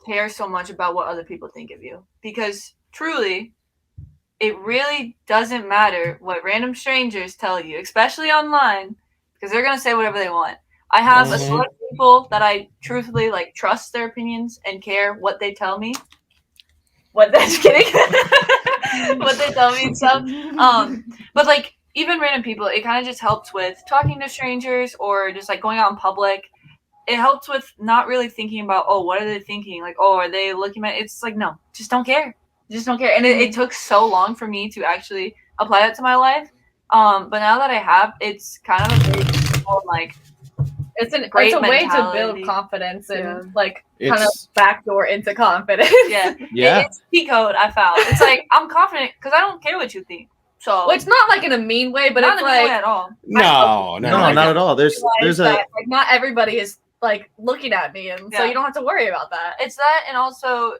Speaker 6: care so much about what other people think of you, because truly it really doesn't matter what random strangers tell you, especially online, because they're gonna say whatever they want. I have a select people that I truthfully like trust their opinions and care what they tell me. What that's kidding. What they tell me and stuff. But like even random people, it kind of just helps with talking to strangers or just like going out in public. It helps with not really thinking about, oh, what are they thinking? Like, oh, are they looking at? It's like, no, just don't care. Just don't care. And it took so long for me to actually apply that to my life. But now that I have, it's kind of a big like.
Speaker 7: It's a
Speaker 6: Great
Speaker 7: way to
Speaker 6: mentality.
Speaker 7: build confidence and
Speaker 6: Yeah.
Speaker 7: like kind of
Speaker 2: It's
Speaker 7: backdoor into confidence.
Speaker 6: Yeah.
Speaker 2: yeah.
Speaker 6: It's cheat code I found. It's like I'm confident because I don't care what you think. So
Speaker 7: Well, it's not like in a mean way, but
Speaker 6: not
Speaker 7: it's
Speaker 6: in a mean way
Speaker 7: like
Speaker 6: at all.
Speaker 1: No,
Speaker 2: No, not at all. There's a
Speaker 7: that, like not everybody is like looking at me, and so
Speaker 6: Yeah.
Speaker 7: you don't have to worry about that.
Speaker 6: It's that, and also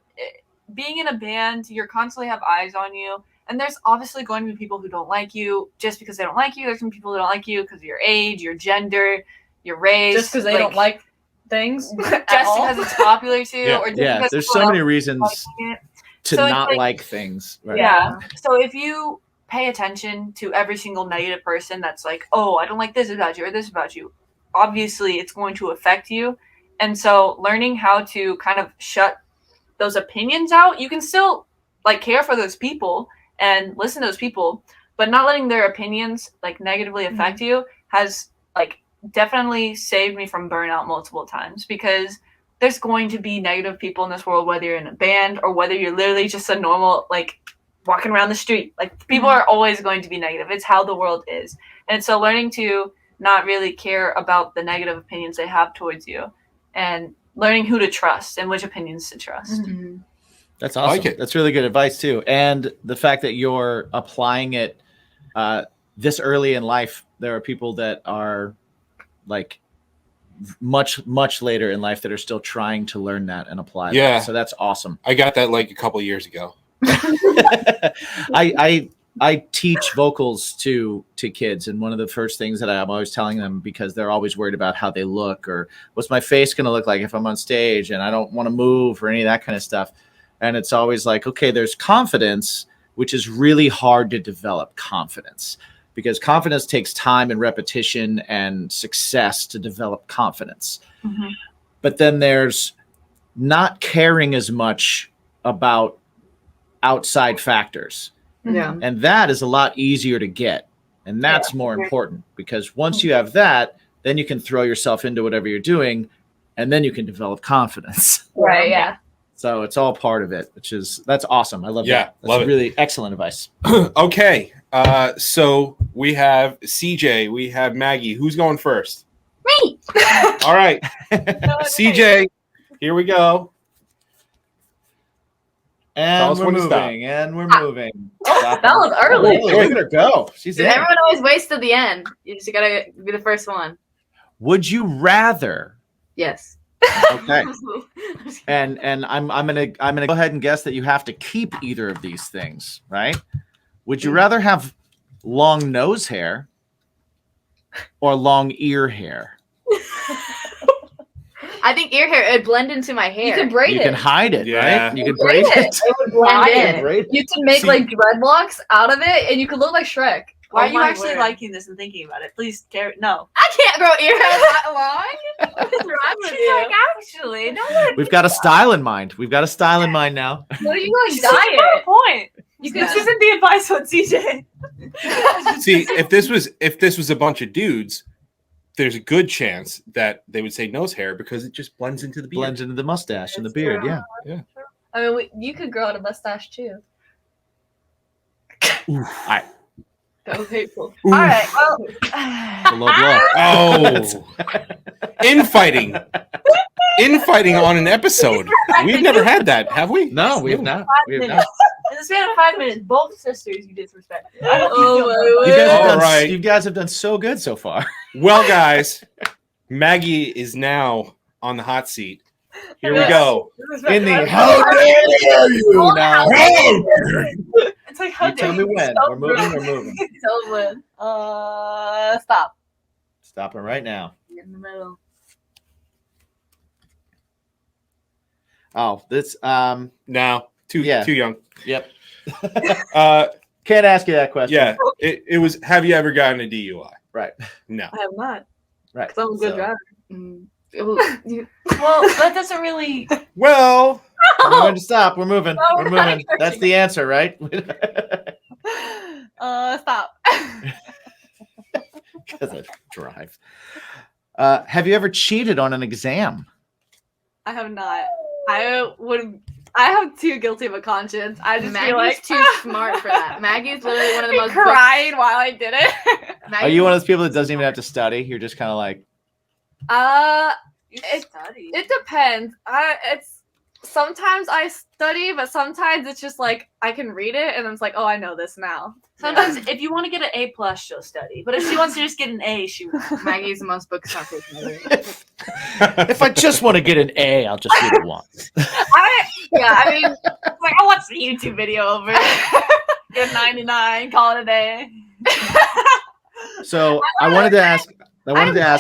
Speaker 6: being in a band, you're constantly have eyes on you, and there's obviously going to be people who don't like you just because they don't like you. There's some people who don't like you because of your age, your gender, your race,
Speaker 7: Just because they don't like things,
Speaker 6: just because it's popular too,
Speaker 1: Yeah.
Speaker 6: or just
Speaker 2: yeah.
Speaker 6: because
Speaker 2: There's
Speaker 6: someone
Speaker 2: so many
Speaker 6: else
Speaker 2: reasons
Speaker 6: is liking it.
Speaker 2: to
Speaker 6: So it's
Speaker 2: not
Speaker 6: like-
Speaker 2: like things. Right?
Speaker 6: Yeah. So if you pay attention to every single negative person that's like, oh, I don't like this about you or this about you, obviously it's going to affect you. And so learning how to kind of shut those opinions out, you can still like care for those people and listen to those people, but not letting their opinions like negatively affect you has like definitely saved me from burnout multiple times, because there's going to be negative people in this world, whether you're in a band or whether you're literally just a normal like walking around the street. Like people are always going to be negative. It's how the world is. And so learning to not really care about the negative opinions they have towards you, and learning who to trust and which opinions to trust.
Speaker 2: That's
Speaker 1: I
Speaker 2: awesome.
Speaker 1: like it.
Speaker 2: That's really good advice too. And the fact that you're applying it this early in life, there are people that are like much later in life that are still trying to learn that and apply
Speaker 1: Yeah.
Speaker 2: that. So that's awesome.
Speaker 1: I got that like a couple years ago.
Speaker 2: I teach vocals to kids, and one of the first things that I'm always telling them, because they're always worried about how they look or what's my face going to look like if I'm on stage, and I don't want to move or any of that kind of stuff. And it's always like, okay, there's confidence, which is really hard to develop confidence, because confidence takes time and repetition and success to develop confidence. But then there's not caring as much about outside factors.
Speaker 5: Yeah.
Speaker 2: And that is a lot easier to get. And that's more important, because once you have that, then you can throw yourself into whatever you're doing, and then you can develop confidence.
Speaker 7: Right, yeah.
Speaker 2: So it's all part of it, that's awesome. I love
Speaker 1: Yeah,
Speaker 2: that. That's
Speaker 1: love it.
Speaker 2: really excellent advice.
Speaker 1: Okay. So we have CJ, we have Maggie. Who's going first?
Speaker 3: Me.
Speaker 1: All right. CJ, here we go. Tell
Speaker 2: And
Speaker 1: us
Speaker 2: we're
Speaker 1: when to stop.
Speaker 2: moving. And we're moving.
Speaker 7: That was early.
Speaker 2: Oh, look at her go. She's in.
Speaker 5: Everyone always waits to the end. You just gotta be the first one.
Speaker 2: Would you rather?
Speaker 5: Yes.
Speaker 2: Okay. And I'm gonna go ahead and guess that you have to keep either of these things, right? Would you rather have long nose hair or long ear hair?
Speaker 5: I think ear hair would blend into my hair.
Speaker 7: You can braid
Speaker 2: You
Speaker 7: it.
Speaker 2: can hide it,
Speaker 1: Yeah.
Speaker 2: right? You can braid it.
Speaker 7: It would blend in.
Speaker 2: Braid it.
Speaker 7: You can make
Speaker 1: See-
Speaker 7: like dreadlocks out of it, and you could look like Shrek.
Speaker 6: Why
Speaker 7: Oh
Speaker 6: are you
Speaker 7: my
Speaker 6: actually
Speaker 7: word.
Speaker 6: liking this and thinking about it? Please, no.
Speaker 5: I can't grow ear hair that long. What is wrong with
Speaker 6: She's
Speaker 5: you?
Speaker 6: like, actually, no.
Speaker 2: We've got a style in mind. We've got a style in mind now.
Speaker 7: What are you like
Speaker 6: She's
Speaker 7: dye
Speaker 6: got a
Speaker 7: it?
Speaker 6: point.
Speaker 7: You
Speaker 6: This
Speaker 7: can
Speaker 6: isn't the advice on CJ.
Speaker 1: See, if this was a bunch of dudes, there's a good chance that they would say nose hair because it just blends into the beard.
Speaker 2: Blends into the mustache and the
Speaker 7: That's
Speaker 2: beard.
Speaker 7: true.
Speaker 2: Yeah.
Speaker 7: I mean, you could grow out a mustache too.
Speaker 2: All right.
Speaker 7: That was hateful.
Speaker 6: All right. Well,
Speaker 2: The low blow.
Speaker 1: Oh, infighting on an episode. We've never had that, have we?
Speaker 2: No, we have not.
Speaker 6: 5
Speaker 2: We have not.
Speaker 6: minutes. In the span of 5 minutes, both sisters you disrespected. I hope you
Speaker 7: Oh
Speaker 6: feel
Speaker 7: my
Speaker 6: better.
Speaker 7: word.
Speaker 2: You guys, have
Speaker 1: All
Speaker 2: done,
Speaker 1: right.
Speaker 2: you guys have done so good so far.
Speaker 1: Well, guys, Maggie is now on the hot seat. Here we go.
Speaker 2: In the how dare you now?
Speaker 6: It's like, how
Speaker 2: You tell me when. We're moving. We're moving.
Speaker 7: Tell when. Stop.
Speaker 2: Stopping right now.
Speaker 7: In the middle.
Speaker 2: Oh, this.
Speaker 1: No, too young.
Speaker 2: Yep.
Speaker 1: Uh,
Speaker 2: Can't ask you that question.
Speaker 1: yeah, it was. Have you ever gotten a DUI?
Speaker 2: Right.
Speaker 1: No.
Speaker 7: I have not.
Speaker 2: Right.
Speaker 7: Because I'm a good
Speaker 2: So,
Speaker 7: driver.
Speaker 6: Well, that doesn't really.
Speaker 1: Well,
Speaker 2: We're going to stop. We're moving.
Speaker 7: No,
Speaker 2: We're
Speaker 7: we're not
Speaker 2: moving. That's the answer, right?
Speaker 7: Stop.
Speaker 2: Because I drive. Have you ever cheated on an exam?
Speaker 7: I have not. I have too guilty of a conscience. I just feel
Speaker 5: Maggie's
Speaker 7: like
Speaker 5: too smart for that. Maggie's literally one of the most
Speaker 7: crying while I did it.
Speaker 2: Are you one of those people that doesn't even have to study? You're just kind of like,
Speaker 7: It depends. It's sometimes I study, but sometimes it's just like I can read it and I'm just like, oh, I know this now.
Speaker 6: Sometimes, if you want to get an A+, she'll study. But if she wants to just get an A, she won't.
Speaker 5: Maggie's the most book smart person ever.
Speaker 2: if I just want to get an A, I'll just read it once.
Speaker 7: I mean, it's like I watched the YouTube video over it. Get 99, call it a day.
Speaker 2: So I wanted to ask,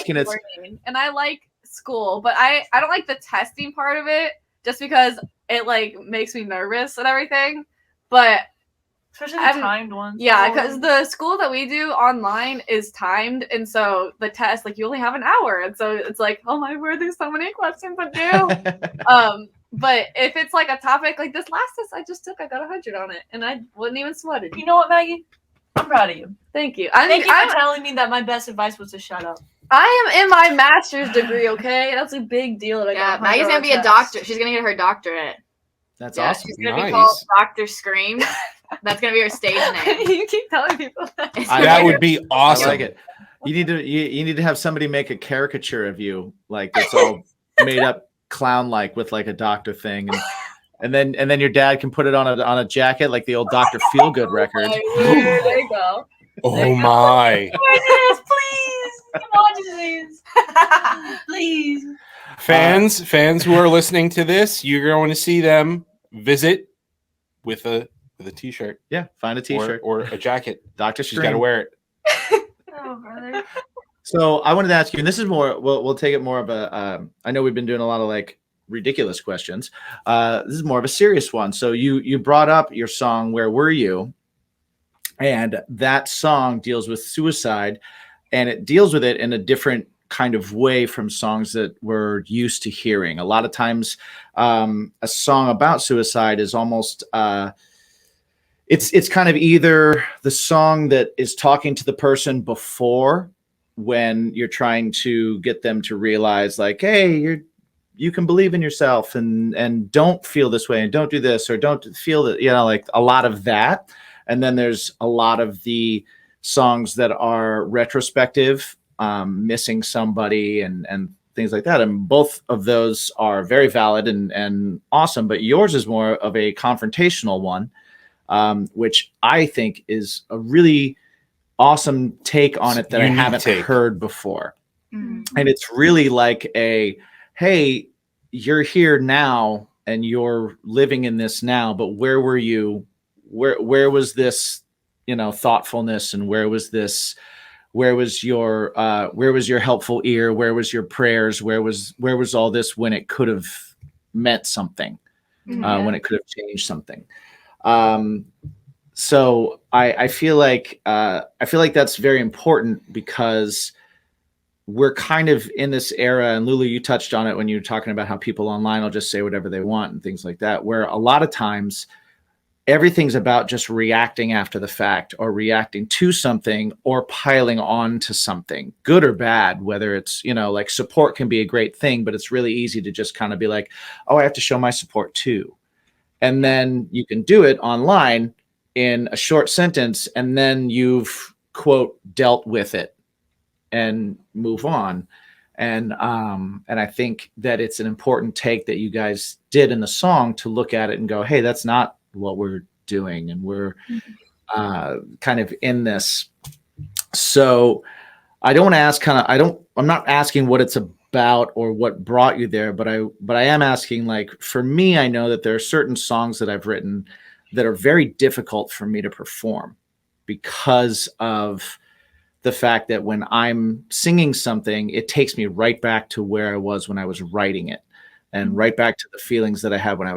Speaker 2: and it's
Speaker 7: learning, and I like school, but I don't like the testing part of it just because it like makes me nervous and everything. But
Speaker 6: Especially the timed ones.
Speaker 7: yeah, because the school that we do online is timed, and so the test, like, you only have an hour, and so it's like, oh my word, there's so many questions to do. But if it's like a topic like this last test I just took, I got 100 on it, and I wasn't even sweated.
Speaker 6: You know what, Maggie? I'm proud of you.
Speaker 7: Thank you.
Speaker 6: Thank you for telling me that my best advice was to shut up.
Speaker 7: I am in my master's degree, okay? That's a big deal that I got.
Speaker 5: Maggie's gonna be a doctor. She's gonna get her doctorate.
Speaker 2: That's
Speaker 5: Yeah,
Speaker 2: awesome.
Speaker 5: she's gonna be called Dr. Scream. That's gonna be her stage name.
Speaker 7: You keep telling people that.
Speaker 1: That would be awesome.
Speaker 2: I like it. You need to have somebody make a caricature of you, like it's all made up clown like with like a doctor thing, and then your dad can put it on a jacket like the old Dr. Feelgood record.
Speaker 7: There you go.
Speaker 1: Oh my.
Speaker 6: Please. Please.
Speaker 1: Fans who are listening to this, you're going to see them visit with a t-shirt.
Speaker 2: Yeah, find a t-shirt
Speaker 1: or a jacket.
Speaker 2: Dr.
Speaker 1: She's got to wear it.
Speaker 6: Oh, brother.
Speaker 2: So I wanted to ask you, and this is more. We'll take it more of a. I know we've been doing a lot of like ridiculous questions. This is more of a serious one. So you brought up your song "Where Were You," and that song deals with suicide, and it deals with it in a different kind of way from songs that we're used to hearing. A lot of times, a song about suicide is almost. It's kind of either the song that is talking to the person before, when you're trying to get them to realize like, hey, you can believe in yourself and don't feel this way and don't do this or don't feel that, like a lot of that. And then there's a lot of the songs that are retrospective, missing somebody and things like that. And both of those are very valid and awesome, but yours is more of a confrontational one, which I think is a really awesome take on it that I haven't heard before.
Speaker 5: Mm-hmm.
Speaker 2: And it's really like hey, you're here now and you're living in this now, but where were you? Where was this, thoughtfulness, and where was your helpful ear? Where was your prayers? Where was all this when it could have meant something, when it could have changed something? So I feel like that's very important, because we're kind of in this era, and Lulu, you touched on it when you were talking about how people online will just say whatever they want and things like that, where a lot of times everything's about just reacting after the fact, or reacting to something, or piling on to something, good or bad. Whether it's, like, support can be a great thing, but it's really easy to just kind of be like, oh, I have to show my support too. And then you can do it online in a short sentence, and then you've, quote, dealt with it and move on. And I think that it's an important take that you guys did in the song, to look at it and go, hey, that's not what we're doing, and we're kind of in this. So I don't want to ask I'm not asking what it's about or what brought you there, but I am asking, like, for me, I know that there are certain songs that I've written that are very difficult for me to perform, because of the fact that when I'm singing something, it takes me right back to where I was when I was writing it, and right back to the feelings that I had when I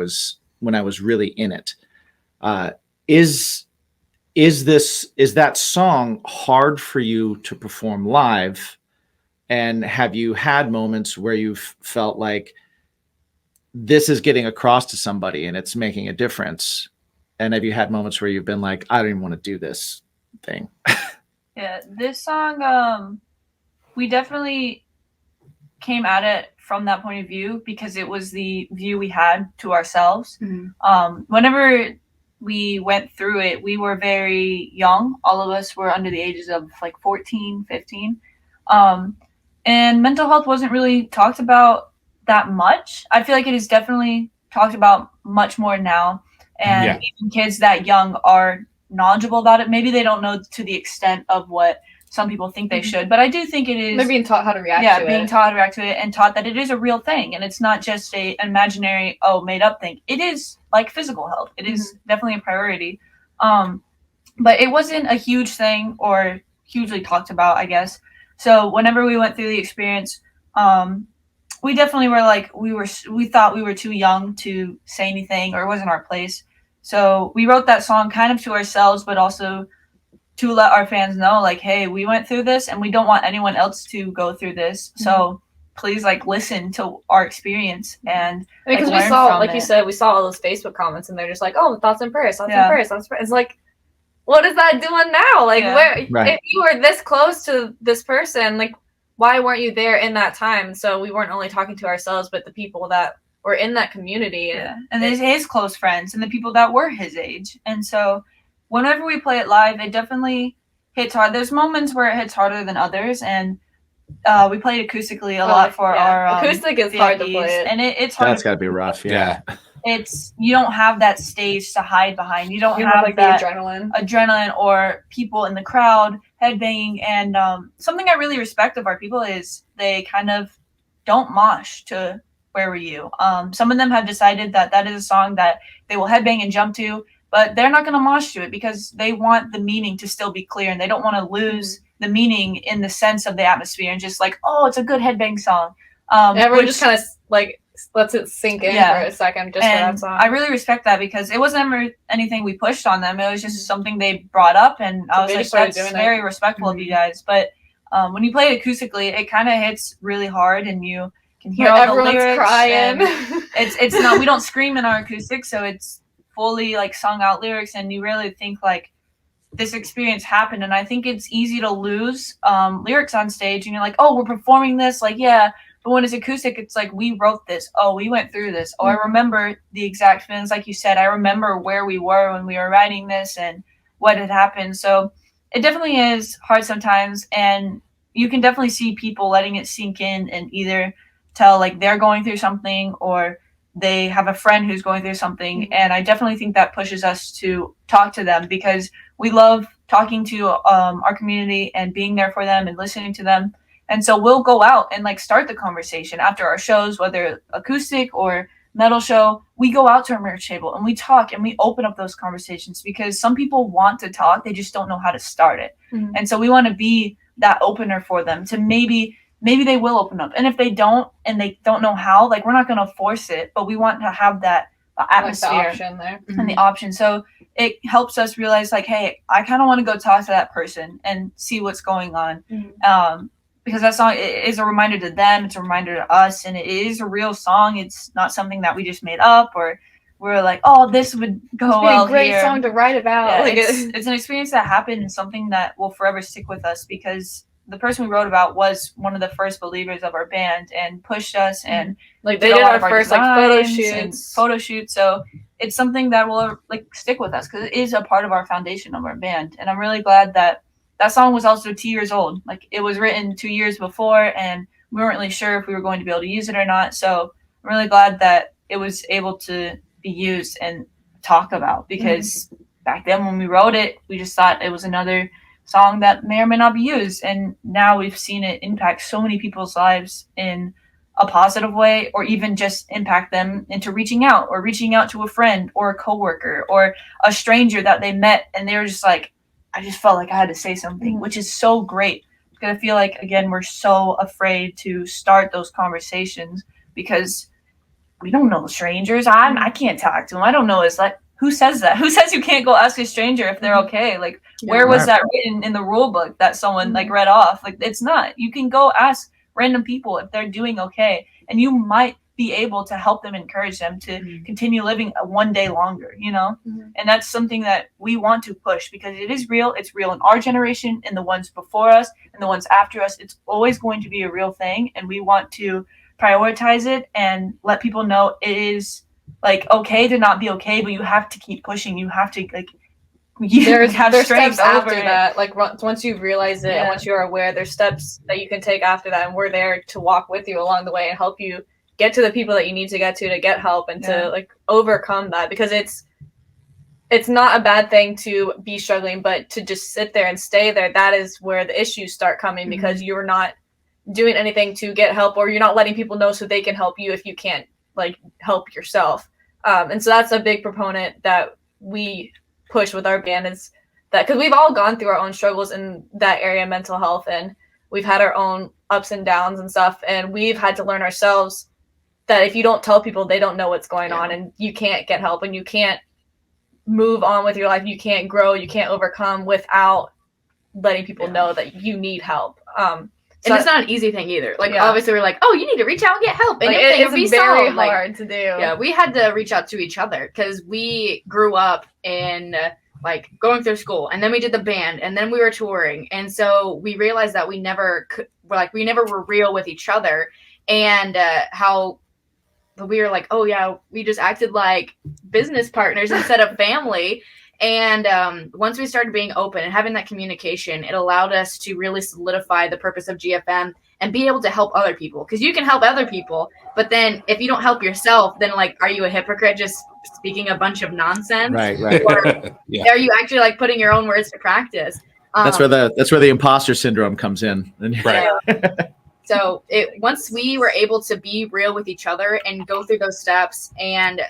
Speaker 2: was really in it. Is that song hard for you to perform live? And have you had moments where you've felt like this is getting across to somebody and it's making a difference? And have you had moments where you've been like, I don't even want to do this thing?
Speaker 6: Yeah, this song, we definitely came at it from that point of view, because it was the view we had to ourselves.
Speaker 5: Mm-hmm.
Speaker 6: Whenever we went through it, we were very young. All of us were under the ages of like 14, 15. And mental health wasn't really talked about that much. I feel like it is definitely talked about much more now. And even kids that young are knowledgeable about it. Maybe they don't know to the extent of what some people think they should, but I do think it is.
Speaker 5: They're being taught how to react to it.
Speaker 6: Yeah, being taught how to react to it, and taught that it is a real thing, and it's not just an imaginary, made up thing. It is like physical health. It is definitely a priority. But it wasn't a huge thing or hugely talked about, I guess. So whenever we went through the experience, we definitely were like, we thought we were too young to say anything, or it wasn't our place. So we wrote that song kind of to ourselves, but also to let our fans know, like, hey, we went through this and we don't want anyone else to go through this. So please, like, listen to our experience. And
Speaker 5: because we saw, like you said, we saw all those Facebook comments, and they're just like, oh, thoughts and prayers, thoughts and prayers, thoughts and prayers. It's like, what is that doing now? Like, if you were this close to this person, like, why weren't you there in that time? So we weren't only talking to ourselves, but the people that were in that community.
Speaker 6: And his close friends and the people that were his age. And so whenever we play it live, it definitely hits hard. There's moments where it hits harder than others, and we played acoustically a lot for our
Speaker 5: acoustic is hard to play it.
Speaker 6: And it's hard.
Speaker 2: That's got to be rough. Yeah.
Speaker 6: It's, you don't have that stage to hide behind. You don't have like that adrenaline or people in the crowd headbanging. And something I really respect of our people is they kind of don't mosh to Where Were You. Some of them have decided that is a song that they will headbang and jump to, but they're not going to mosh to it because they want the meaning to still be clear, and they don't want to lose the meaning in the sense of the atmosphere and just like, oh, it's a good headbang song.
Speaker 5: Everyone just kind of like lets it sink in for a second just for that song.
Speaker 6: I really respect that because it wasn't ever anything we pushed on them. It was just something they brought up, and I was like, that's very respectful of you guys. But when you play it acoustically, it kind of hits really hard, and you can hear all the lyrics.
Speaker 5: Crying.
Speaker 6: It's not, we don't scream in our acoustic, so it's fully like sung out lyrics, and you really think like this experience happened. And I think it's easy to lose lyrics on stage, and you're like, oh, we're performing this, like, yeah. But when it's acoustic, it's like, we wrote this. Oh, we went through this. Oh, I remember the exact feelings, like you said. I remember where we were when we were writing this and what had happened. So it definitely is hard sometimes, and you can definitely see people letting it sink in and either tell like they're going through something or they have a friend who's going through something. And I definitely think that pushes us to talk to them because we love talking to our community and being there for them and listening to them. And so we'll go out and like start the conversation after our shows, whether acoustic or metal show. We go out to our merch table and we talk and we open up those conversations because some people want to talk, they just don't know how to start it. And so we want to be that opener for them to maybe they will open up. And if they don't and they don't know how, like we're not going to force it, but we want to have that atmosphere
Speaker 7: like the option there.
Speaker 6: and the option. So it helps us realize like, hey, I kind of want to go talk to that person and see what's going on. Because that song is a reminder to them, it's a reminder to us, and it is a real song. It's not something that we just made up or we're like, oh, this would go well
Speaker 7: a great
Speaker 6: here.
Speaker 7: song to write about.
Speaker 6: Yeah,
Speaker 7: Like,
Speaker 6: it's an experience that happened and something that will forever stick with us because the person we wrote about was one of the first believers of our band and pushed us and
Speaker 7: like they did our first like
Speaker 6: photo shoots. So it's something that will like stick with us because it is a part of our foundation of our band. And I'm really glad that song was also 2 years old. Like it was written 2 years before and we weren't really sure if we were going to be able to use it or not. So I'm really glad that it was able to be used and talked about because back then when we wrote it, we just thought it was another song that may or may not be used. And now we've seen it impact so many people's lives in a positive way or even just impact them into reaching out to a friend or a coworker or a stranger that they met and they were just like, I just felt like I had to say something, which is so great. Because I feel like, again, we're so afraid to start those conversations because we don't know strangers. I can't talk to them. I don't know. It's like, who says that? Who says you can't go ask a stranger if they're okay? Like, where was that written in the rule book that someone like read off? Like, it's not. You can go ask random people if they're doing okay. And you might be able to help them, encourage them to continue living one day longer, you know? And that's something that we want to push because it is real. It's real in our generation and the ones before us and the ones after us. It's always going to be a real thing. And we want to prioritize it and let people know it is like okay to not be okay, but you have to keep pushing. You have to like
Speaker 7: there's
Speaker 6: strength
Speaker 7: steps after
Speaker 6: it.
Speaker 7: that. Like once you realize it and once you are aware, there's steps that you can take after that, and we're there to walk with you along the way and help you get to the people that you need to get help and to like overcome that because it's not a bad thing to be struggling, but to just sit there and stay there, that is where the issues start coming because you're not doing anything to get help or you're not letting people know so they can help you if you can't like help yourself. And so that's a big proponent that we push with our band is that because we've all gone through our own struggles in that area of mental health and we've had our own ups and downs and stuff. And we've had to learn ourselves that if you don't tell people, they don't know what's going on and you can't get help and you can't move on with your life. You can't grow, you can't overcome without letting people know that you need help.
Speaker 5: And it's not an easy thing either. Like, obviously, we're like, oh, you need to reach out and get help. And
Speaker 7: like, it's very hard to do.
Speaker 5: Yeah, we had to reach out to each other because we grew up in, like, going through school. And then we did the band. And then we were touring. And so we realized that we never were real with each other. And how we were like, oh, yeah, we just acted like business partners instead of family. And once we started being open and having that communication, it allowed us to really solidify the purpose of GFM and be able to help other people. Because you can help other people, but then if you don't help yourself, then like, are you a hypocrite just speaking a bunch of nonsense?
Speaker 2: Right.
Speaker 5: Or are you actually like putting your own words to practice?
Speaker 2: That's where the imposter syndrome comes in.
Speaker 1: Right.
Speaker 5: So once we were able to be real with each other and go through those steps and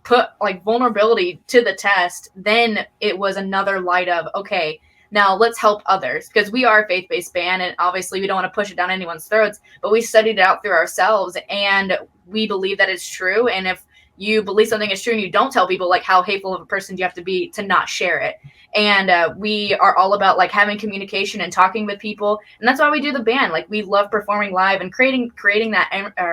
Speaker 5: put like vulnerability to the test, then it was another light of, okay, now let's help others, because we are a faith-based band and obviously we don't want to push it down anyone's throats, but we studied it out through ourselves and we believe that it's true. And if you believe something is true and you don't tell people, like, how hateful of a person do you have to be to not share it? And we are all about like having communication and talking with people, and that's why we do the band. Like, we love performing live and creating that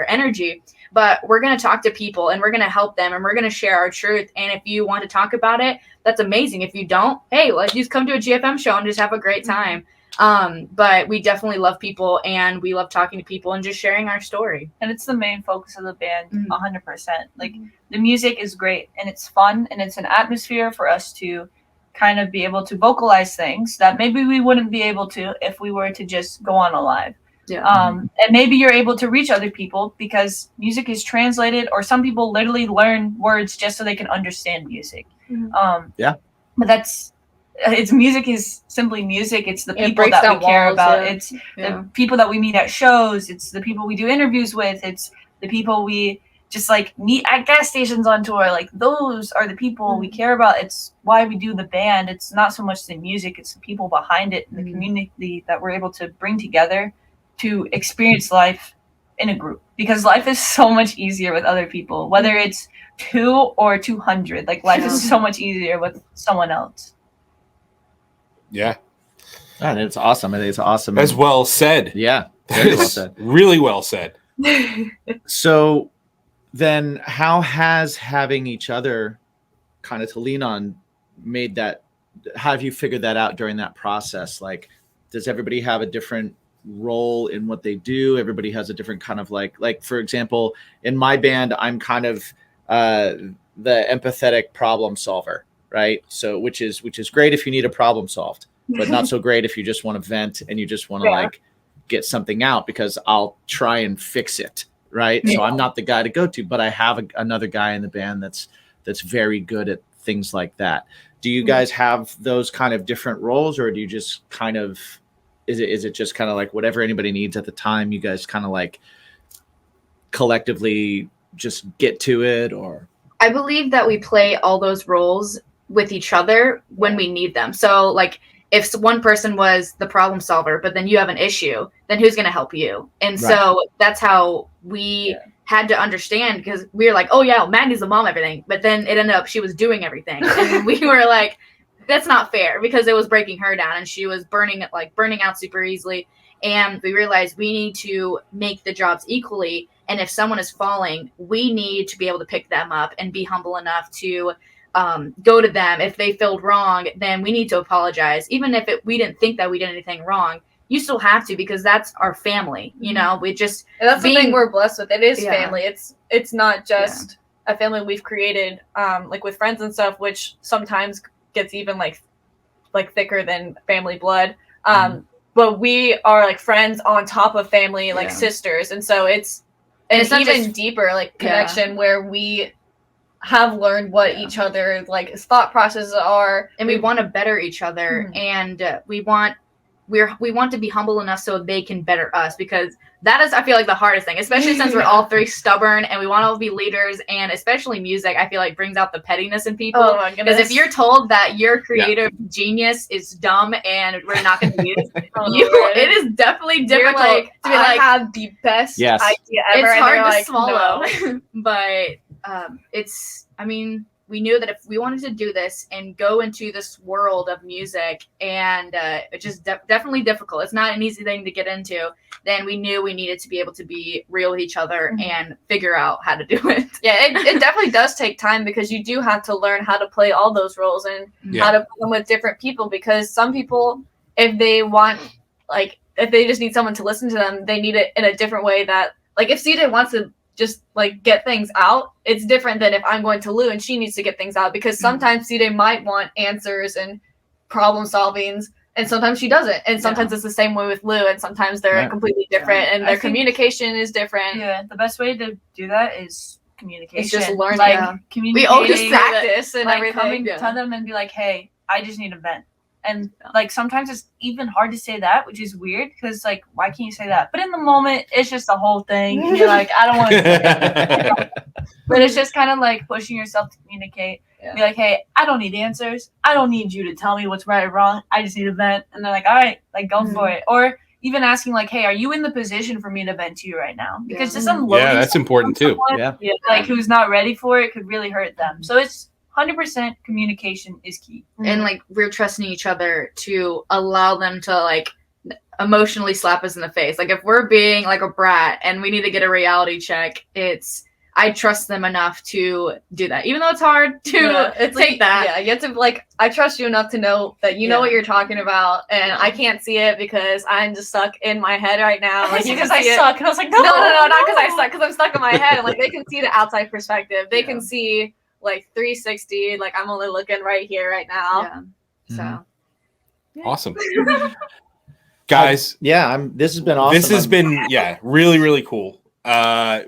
Speaker 5: energy. But we're going to talk to people and we're going to help them and we're going to share our truth. And if you want to talk about it, that's amazing. If you don't, hey, let's just come to a GFM show and just have a great time. But we definitely love people and we love talking to people and just sharing our story.
Speaker 6: And it's the main focus of the band, 100%. Like, the music is great and it's fun and it's an atmosphere for us to kind of be able to vocalize things that maybe we wouldn't be able to if we were to just go on a live.
Speaker 5: Yeah.
Speaker 6: And maybe you're able to reach other people because music is translated, or some people literally learn words just so they can understand music. But it's music is simply music. It's the people
Speaker 7: breaks
Speaker 6: that we
Speaker 7: down
Speaker 6: care
Speaker 7: walls,
Speaker 6: about.
Speaker 7: yeah.
Speaker 6: It's the people that we meet at shows. It's the people we do interviews with. It's the people we just like meet at gas stations on tour. Like those are the people we care about. It's why we do the band. It's not so much the music, it's the people behind it and the community that we're able to bring together to experience life in a group, because life is so much easier with other people, whether it's 2 or 200. Like life is so much easier with someone else.
Speaker 1: Yeah.
Speaker 2: And it's awesome. I think it's awesome.
Speaker 1: As well said.
Speaker 2: Yeah. Very well said.
Speaker 1: Really well said.
Speaker 2: So then how has having each other kind of to lean on made that, how have you figured that out during that process? Like, does everybody have a different role in what they do? Everybody has a different kind of like for example, in my band, I'm kind of the empathetic problem solver, right? So which is great if you need a problem solved, but not so great if you just want to vent and you just want to like get something out, because I'll try and fix it. Right. So I'm not the guy to go to, but I have another guy in the band that's very good at things like that. Do you guys have those kind of different roles, or do you just kind of, is it just kind of like whatever anybody needs at the time, you guys kind of like collectively just get to it? Or
Speaker 5: I believe that we play all those roles with each other when we need them. So like if one person was the problem solver, but then you have an issue, then who's going to help you? And so that's how we had to understand, because we were like, oh yeah, Maddie's the mom, everything. But then it ended up, she was doing everything. And we were like, that's not fair, because it was breaking her down and she was burning out super easily. And we realized we need to make the jobs equally. And if someone is falling, we need to be able to pick them up and be humble enough to go to them. If they felt wrong, then we need to apologize. Even if we didn't think that we did anything wrong, you still have to, because that's our family. You know, we just,
Speaker 7: and that's the thing we're blessed with. It is
Speaker 5: Yeah.
Speaker 7: family. It's not just a family we've created, like with friends and stuff, which sometimes gets even like thicker than family blood. But we are like friends on top of family, like sisters, and so it's
Speaker 5: not
Speaker 7: even
Speaker 5: just-
Speaker 7: deeper like connection where we have learned what each other like thought processes are,
Speaker 5: and we want to better each other, and we want to be humble enough so they can better us, because that is, I feel like, the hardest thing, especially since we're all three stubborn and we want to be leaders. And especially music, I feel like, brings out the pettiness in people.
Speaker 7: Oh my goodness.
Speaker 5: Because if you're told that your creative genius is dumb and we're not going to use it is definitely difficult
Speaker 7: like,
Speaker 5: to be
Speaker 7: I
Speaker 5: like,
Speaker 7: have the best idea ever.
Speaker 5: it's
Speaker 7: and
Speaker 5: hard
Speaker 7: they're
Speaker 5: to
Speaker 7: like,
Speaker 5: swallow.
Speaker 7: no.
Speaker 5: But I mean, we knew that if we wanted to do this and go into this world of music, and it's just definitely difficult, it's not an easy thing to get into, then we knew we needed to be able to be real with each other and figure out how to do it.
Speaker 7: Yeah, it definitely does take time, because you do have to learn how to play all those roles and how to play them with different people, because some people, if they just need someone to listen to them, they need it in a different way. That, like, if CJ wants to just like get things out, it's different than if I'm going to Lou and she needs to get things out, because sometimes CJ might want answers and problem solvings, and sometimes she doesn't, and sometimes it's the same way with Lou, and sometimes they're completely different, and their communication is different.
Speaker 6: Yeah, the best way to do that is communication.
Speaker 7: It's just learning.
Speaker 6: Communicating.
Speaker 7: We always practice and
Speaker 6: like,
Speaker 7: everything.
Speaker 6: Coming to them and be like, hey, I just need a vent. And like sometimes it's even hard to say that, which is weird, because like, why can't you say that? But in the moment, it's just the whole thing. And you're like, I don't want to say that. But it's just kind of like pushing yourself to communicate. Be like, hey, I don't need answers. I don't need you to tell me what's right or wrong. I just need a vent. And they're like, all right, like go for it. Or even asking like, hey, are you in the position for me to vent to you right now? Because just unloading.
Speaker 1: Yeah, that's important too.
Speaker 6: Someone, like who's not ready for it could really hurt them. So it's 100% communication is key.
Speaker 5: And like, we're trusting each other to allow them to like emotionally slap us in the face. Like if we're being like a brat and we need to get a reality check, I trust them enough to do that, even though it's hard to
Speaker 7: it's
Speaker 5: take
Speaker 7: like,
Speaker 5: that.
Speaker 7: Yeah, you have to like, I trust you enough to know that you know what you're talking about, and I can't see it because I'm just stuck in my head right now. Like,
Speaker 6: because I suck, and I was like,
Speaker 7: no, not because I suck, because I'm stuck in my head. And like, they can see the outside perspective. They can see like 360. Like, I'm only looking right here, right now.
Speaker 5: Yeah. So
Speaker 1: awesome. Guys,
Speaker 2: this has been awesome.
Speaker 1: This has been really, really cool.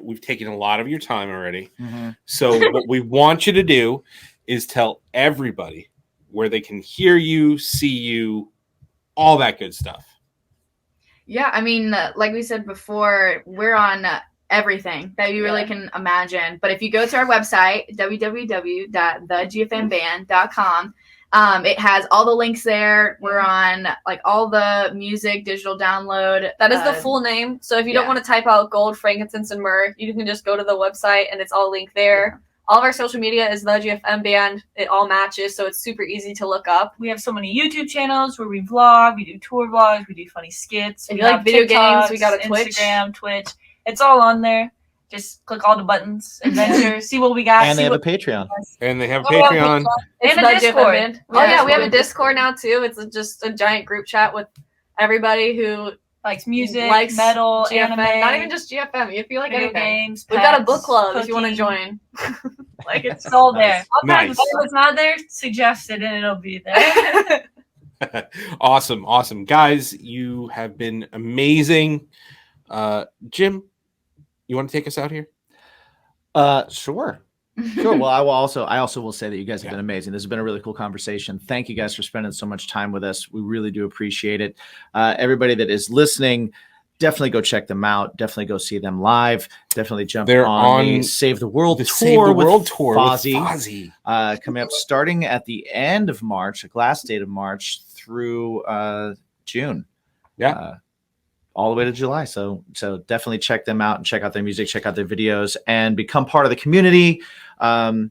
Speaker 1: We've taken a lot of your time already. So what we want you to do is tell everybody where they can hear you, see you, all that good stuff.
Speaker 5: Yeah, I mean, like we said before, we're on everything that you really can imagine. But if you go to our website, www.thegfmband.com, it has all the links there. We're on like all the music, digital download.
Speaker 7: That is the full name. So if you don't want to type out gold, frankincense, and myrrh, you can just go to the website and it's all linked there. All of our social media is the GFM Band. It all matches, so it's super easy to look up.
Speaker 6: We have so many YouTube channels where we vlog, we do tour vlogs, we do funny skits.
Speaker 7: If you like video games, we got a Twitch.
Speaker 6: Instagram, Twitch. It's all on there. Just click all the buttons, adventure, see what we got.
Speaker 2: And they have a Patreon.
Speaker 1: And they have Patreon.
Speaker 7: And a Discord. Oh yeah, we have a Discord now too. It's just a giant group chat with everybody who
Speaker 6: likes music,
Speaker 7: likes
Speaker 6: metal,
Speaker 7: GFM.
Speaker 6: anime.
Speaker 7: Not even just GFM. If you like
Speaker 6: video
Speaker 7: anything.
Speaker 6: games,
Speaker 7: We've got a
Speaker 6: pets,
Speaker 7: book club if you want to
Speaker 6: cooking.
Speaker 7: join.
Speaker 6: Like it's all there.
Speaker 1: Nice.
Speaker 6: If it's not there, suggest it and it'll be there.
Speaker 1: Awesome. Guys, you have been amazing. Jim, you want to take us out here?
Speaker 2: Sure. Well, I also will say that you guys have been amazing. This has been a really cool conversation. Thank you guys for spending so much time with us. We really do appreciate it. Everybody that is listening, definitely go check them out. Definitely go see them live. Definitely jump on the Save the World tour with Fozzy. Coming up starting at the end of March, like last date of March through June. All the way to July. So definitely check them out and check out their music, check out their videos, and become part of the community. You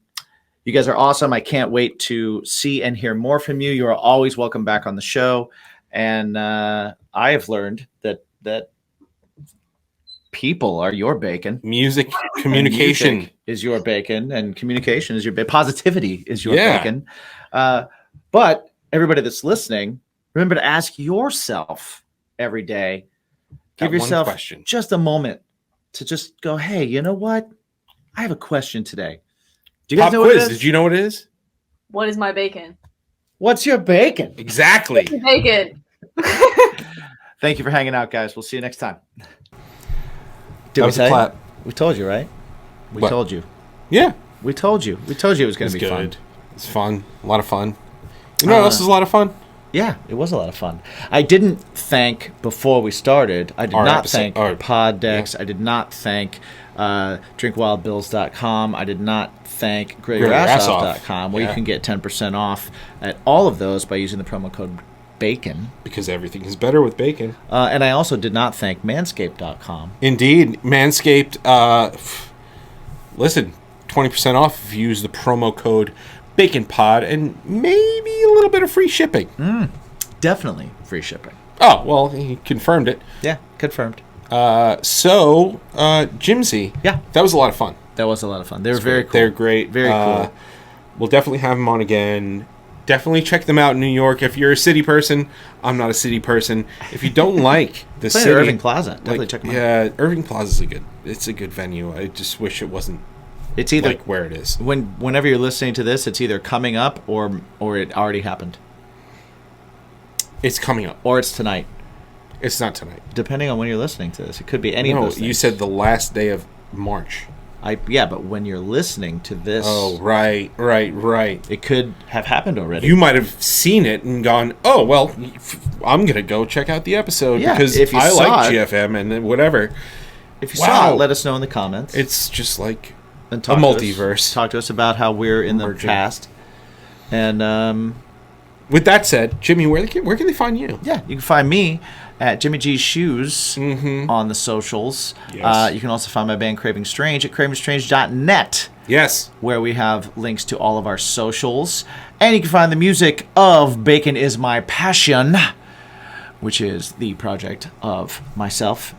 Speaker 2: guys are awesome. I can't wait to see and hear more from you. You are always welcome back on the show. And I have learned that people are your bacon.
Speaker 1: Music, communication
Speaker 2: music is your bacon, and communication is your bacon. Positivity is your bacon. But everybody that's listening, remember to ask yourself every day, give yourself just a moment to just go, hey, you know what? I have a question today. Do you guys know what it is?
Speaker 1: Did you know what it is?
Speaker 7: What is my bacon?
Speaker 2: What's your bacon?
Speaker 1: Exactly.
Speaker 7: Bacon.
Speaker 2: Thank you for hanging out, guys. We'll see you next time.
Speaker 1: That was a clap.
Speaker 2: We told you, right? We told you.
Speaker 1: Yeah.
Speaker 2: We told you. We told you it was going to be
Speaker 1: good.
Speaker 2: fun.
Speaker 1: It's fun. A lot of fun. You know what else is a lot of fun?
Speaker 2: Yeah, it was a lot of fun. I didn't thank before we started. I did not thank Poddex. I did not thank drinkwildbills.com. I did not thank grillyourassoff.com, where you can get 10% off at all of those by using the promo code BACON.
Speaker 1: Because everything is better with bacon.
Speaker 2: And I also did not thank manscaped.com.
Speaker 1: Indeed. Manscaped, listen, 20% off if you use the promo code BACONPOD, and maybe a little bit of free shipping.
Speaker 2: Definitely free shipping.
Speaker 1: Oh, well, he confirmed it.
Speaker 2: Yeah, confirmed.
Speaker 1: So, Jimsy.
Speaker 2: Yeah.
Speaker 1: That was a lot of fun.
Speaker 2: That was a lot of fun. They were very cool.
Speaker 1: They're great.
Speaker 2: Very cool.
Speaker 1: We'll definitely have them on again. Definitely check them out in New York. If you're a city person, I'm not a city person. If you don't like the city,
Speaker 2: Irving Plaza. Definitely check them out.
Speaker 1: Yeah, Irving Plaza is it's a good venue. I just wish it wasn't.
Speaker 2: It's either
Speaker 1: like where it is.
Speaker 2: Whenever you're listening to this, it's either coming up or it already happened.
Speaker 1: It's coming up,
Speaker 2: or it's tonight.
Speaker 1: It's not tonight.
Speaker 2: Depending on when you're listening to this, it could be any of those things.
Speaker 1: You said the last day of March.
Speaker 2: Yeah, but when you're listening to this...
Speaker 1: Oh, right.
Speaker 2: It could have happened already.
Speaker 1: You might have seen it and gone, oh, well, I'm going to go check out the episode because I like GFM and whatever.
Speaker 2: If you saw it, let us know in the comments.
Speaker 1: It's just like a
Speaker 2: multiverse. Talk to us about how we're in the past. And
Speaker 1: with that said, Jimmy, where can they find you?
Speaker 2: Yeah, you can find me at Jimmy G's Shoes on the socials.
Speaker 1: Yes.
Speaker 2: You can also find my band Craving Strange at cravingstrange.net.
Speaker 1: Yes.
Speaker 2: Where we have links to all of our socials. And you can find the music of Bacon Is My Passion, which is the project of myself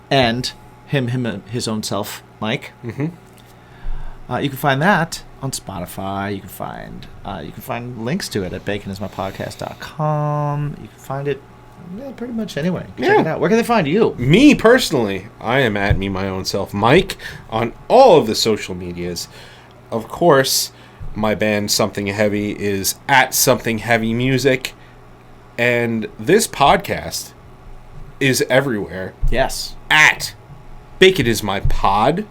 Speaker 2: and his own self, Mike. You can find that on Spotify. You can find links to it at baconismypodcast.com. You can find it pretty much anyway. Check it out. Where can they find you?
Speaker 1: Me personally, I am at Me My Own Self Mike on all of the social medias. Of course, my band Something Heavy is at Something Heavy Music, and this podcast is everywhere.
Speaker 2: Yes.
Speaker 1: At Bacon is my pod.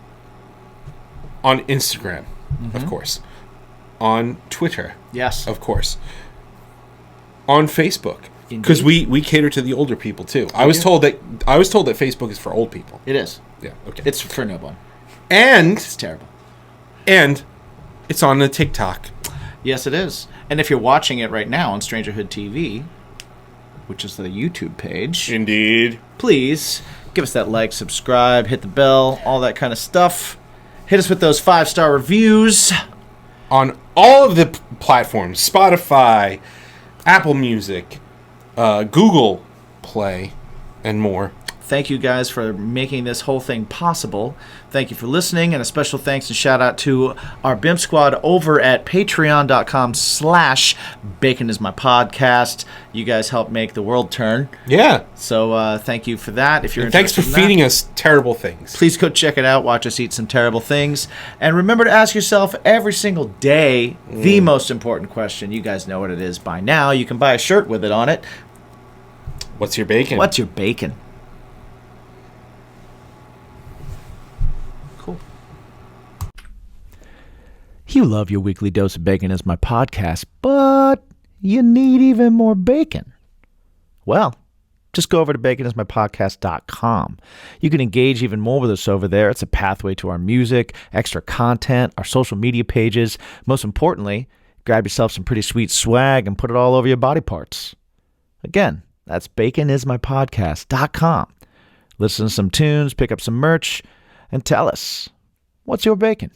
Speaker 1: On Instagram, of course. On Twitter,
Speaker 2: Yes.
Speaker 1: of course. On Facebook, because we cater to the older people too. I was told that Facebook is for old people.
Speaker 2: It is.
Speaker 1: Yeah. Okay.
Speaker 2: It's for no one.
Speaker 1: And
Speaker 2: It's terrible.
Speaker 1: and it's on the TikTok.
Speaker 2: Yes, it is. And if you're watching it right now on Strangerhood TV, which is the YouTube page,
Speaker 1: Indeed.
Speaker 2: please give us that like, subscribe, hit the bell, all that kind of stuff. Hit us with those 5-star reviews.
Speaker 1: On all of the platforms, Spotify, Apple Music, Google Play, and more.
Speaker 2: Thank you guys for making this whole thing possible. Thank you for listening, and a special thanks and shout out to our BIMP squad over at patreon.com/baconismypodcast. You guys help make the world turn.
Speaker 1: Yeah.
Speaker 2: So thank you for that. If you're
Speaker 1: And thanks for
Speaker 2: interested in
Speaker 1: feeding
Speaker 2: that,
Speaker 1: us terrible things.
Speaker 2: please go check it out. Watch us eat some terrible things. And remember to ask yourself every single day the most important question. You guys know what it is by now. You can buy a shirt with it on it.
Speaker 1: What's your bacon?
Speaker 2: What's your bacon? You love your weekly dose of bacon as my podcast, but you need even more bacon. Well, just go over to baconismypodcast.com. You can engage even more with us over there. It's a pathway to our music, extra content, our social media pages. Most importantly, grab yourself some pretty sweet swag and put it all over your body parts. Again, that's baconismypodcast.com. Listen to some tunes, pick up some merch, and tell us, what's your bacon?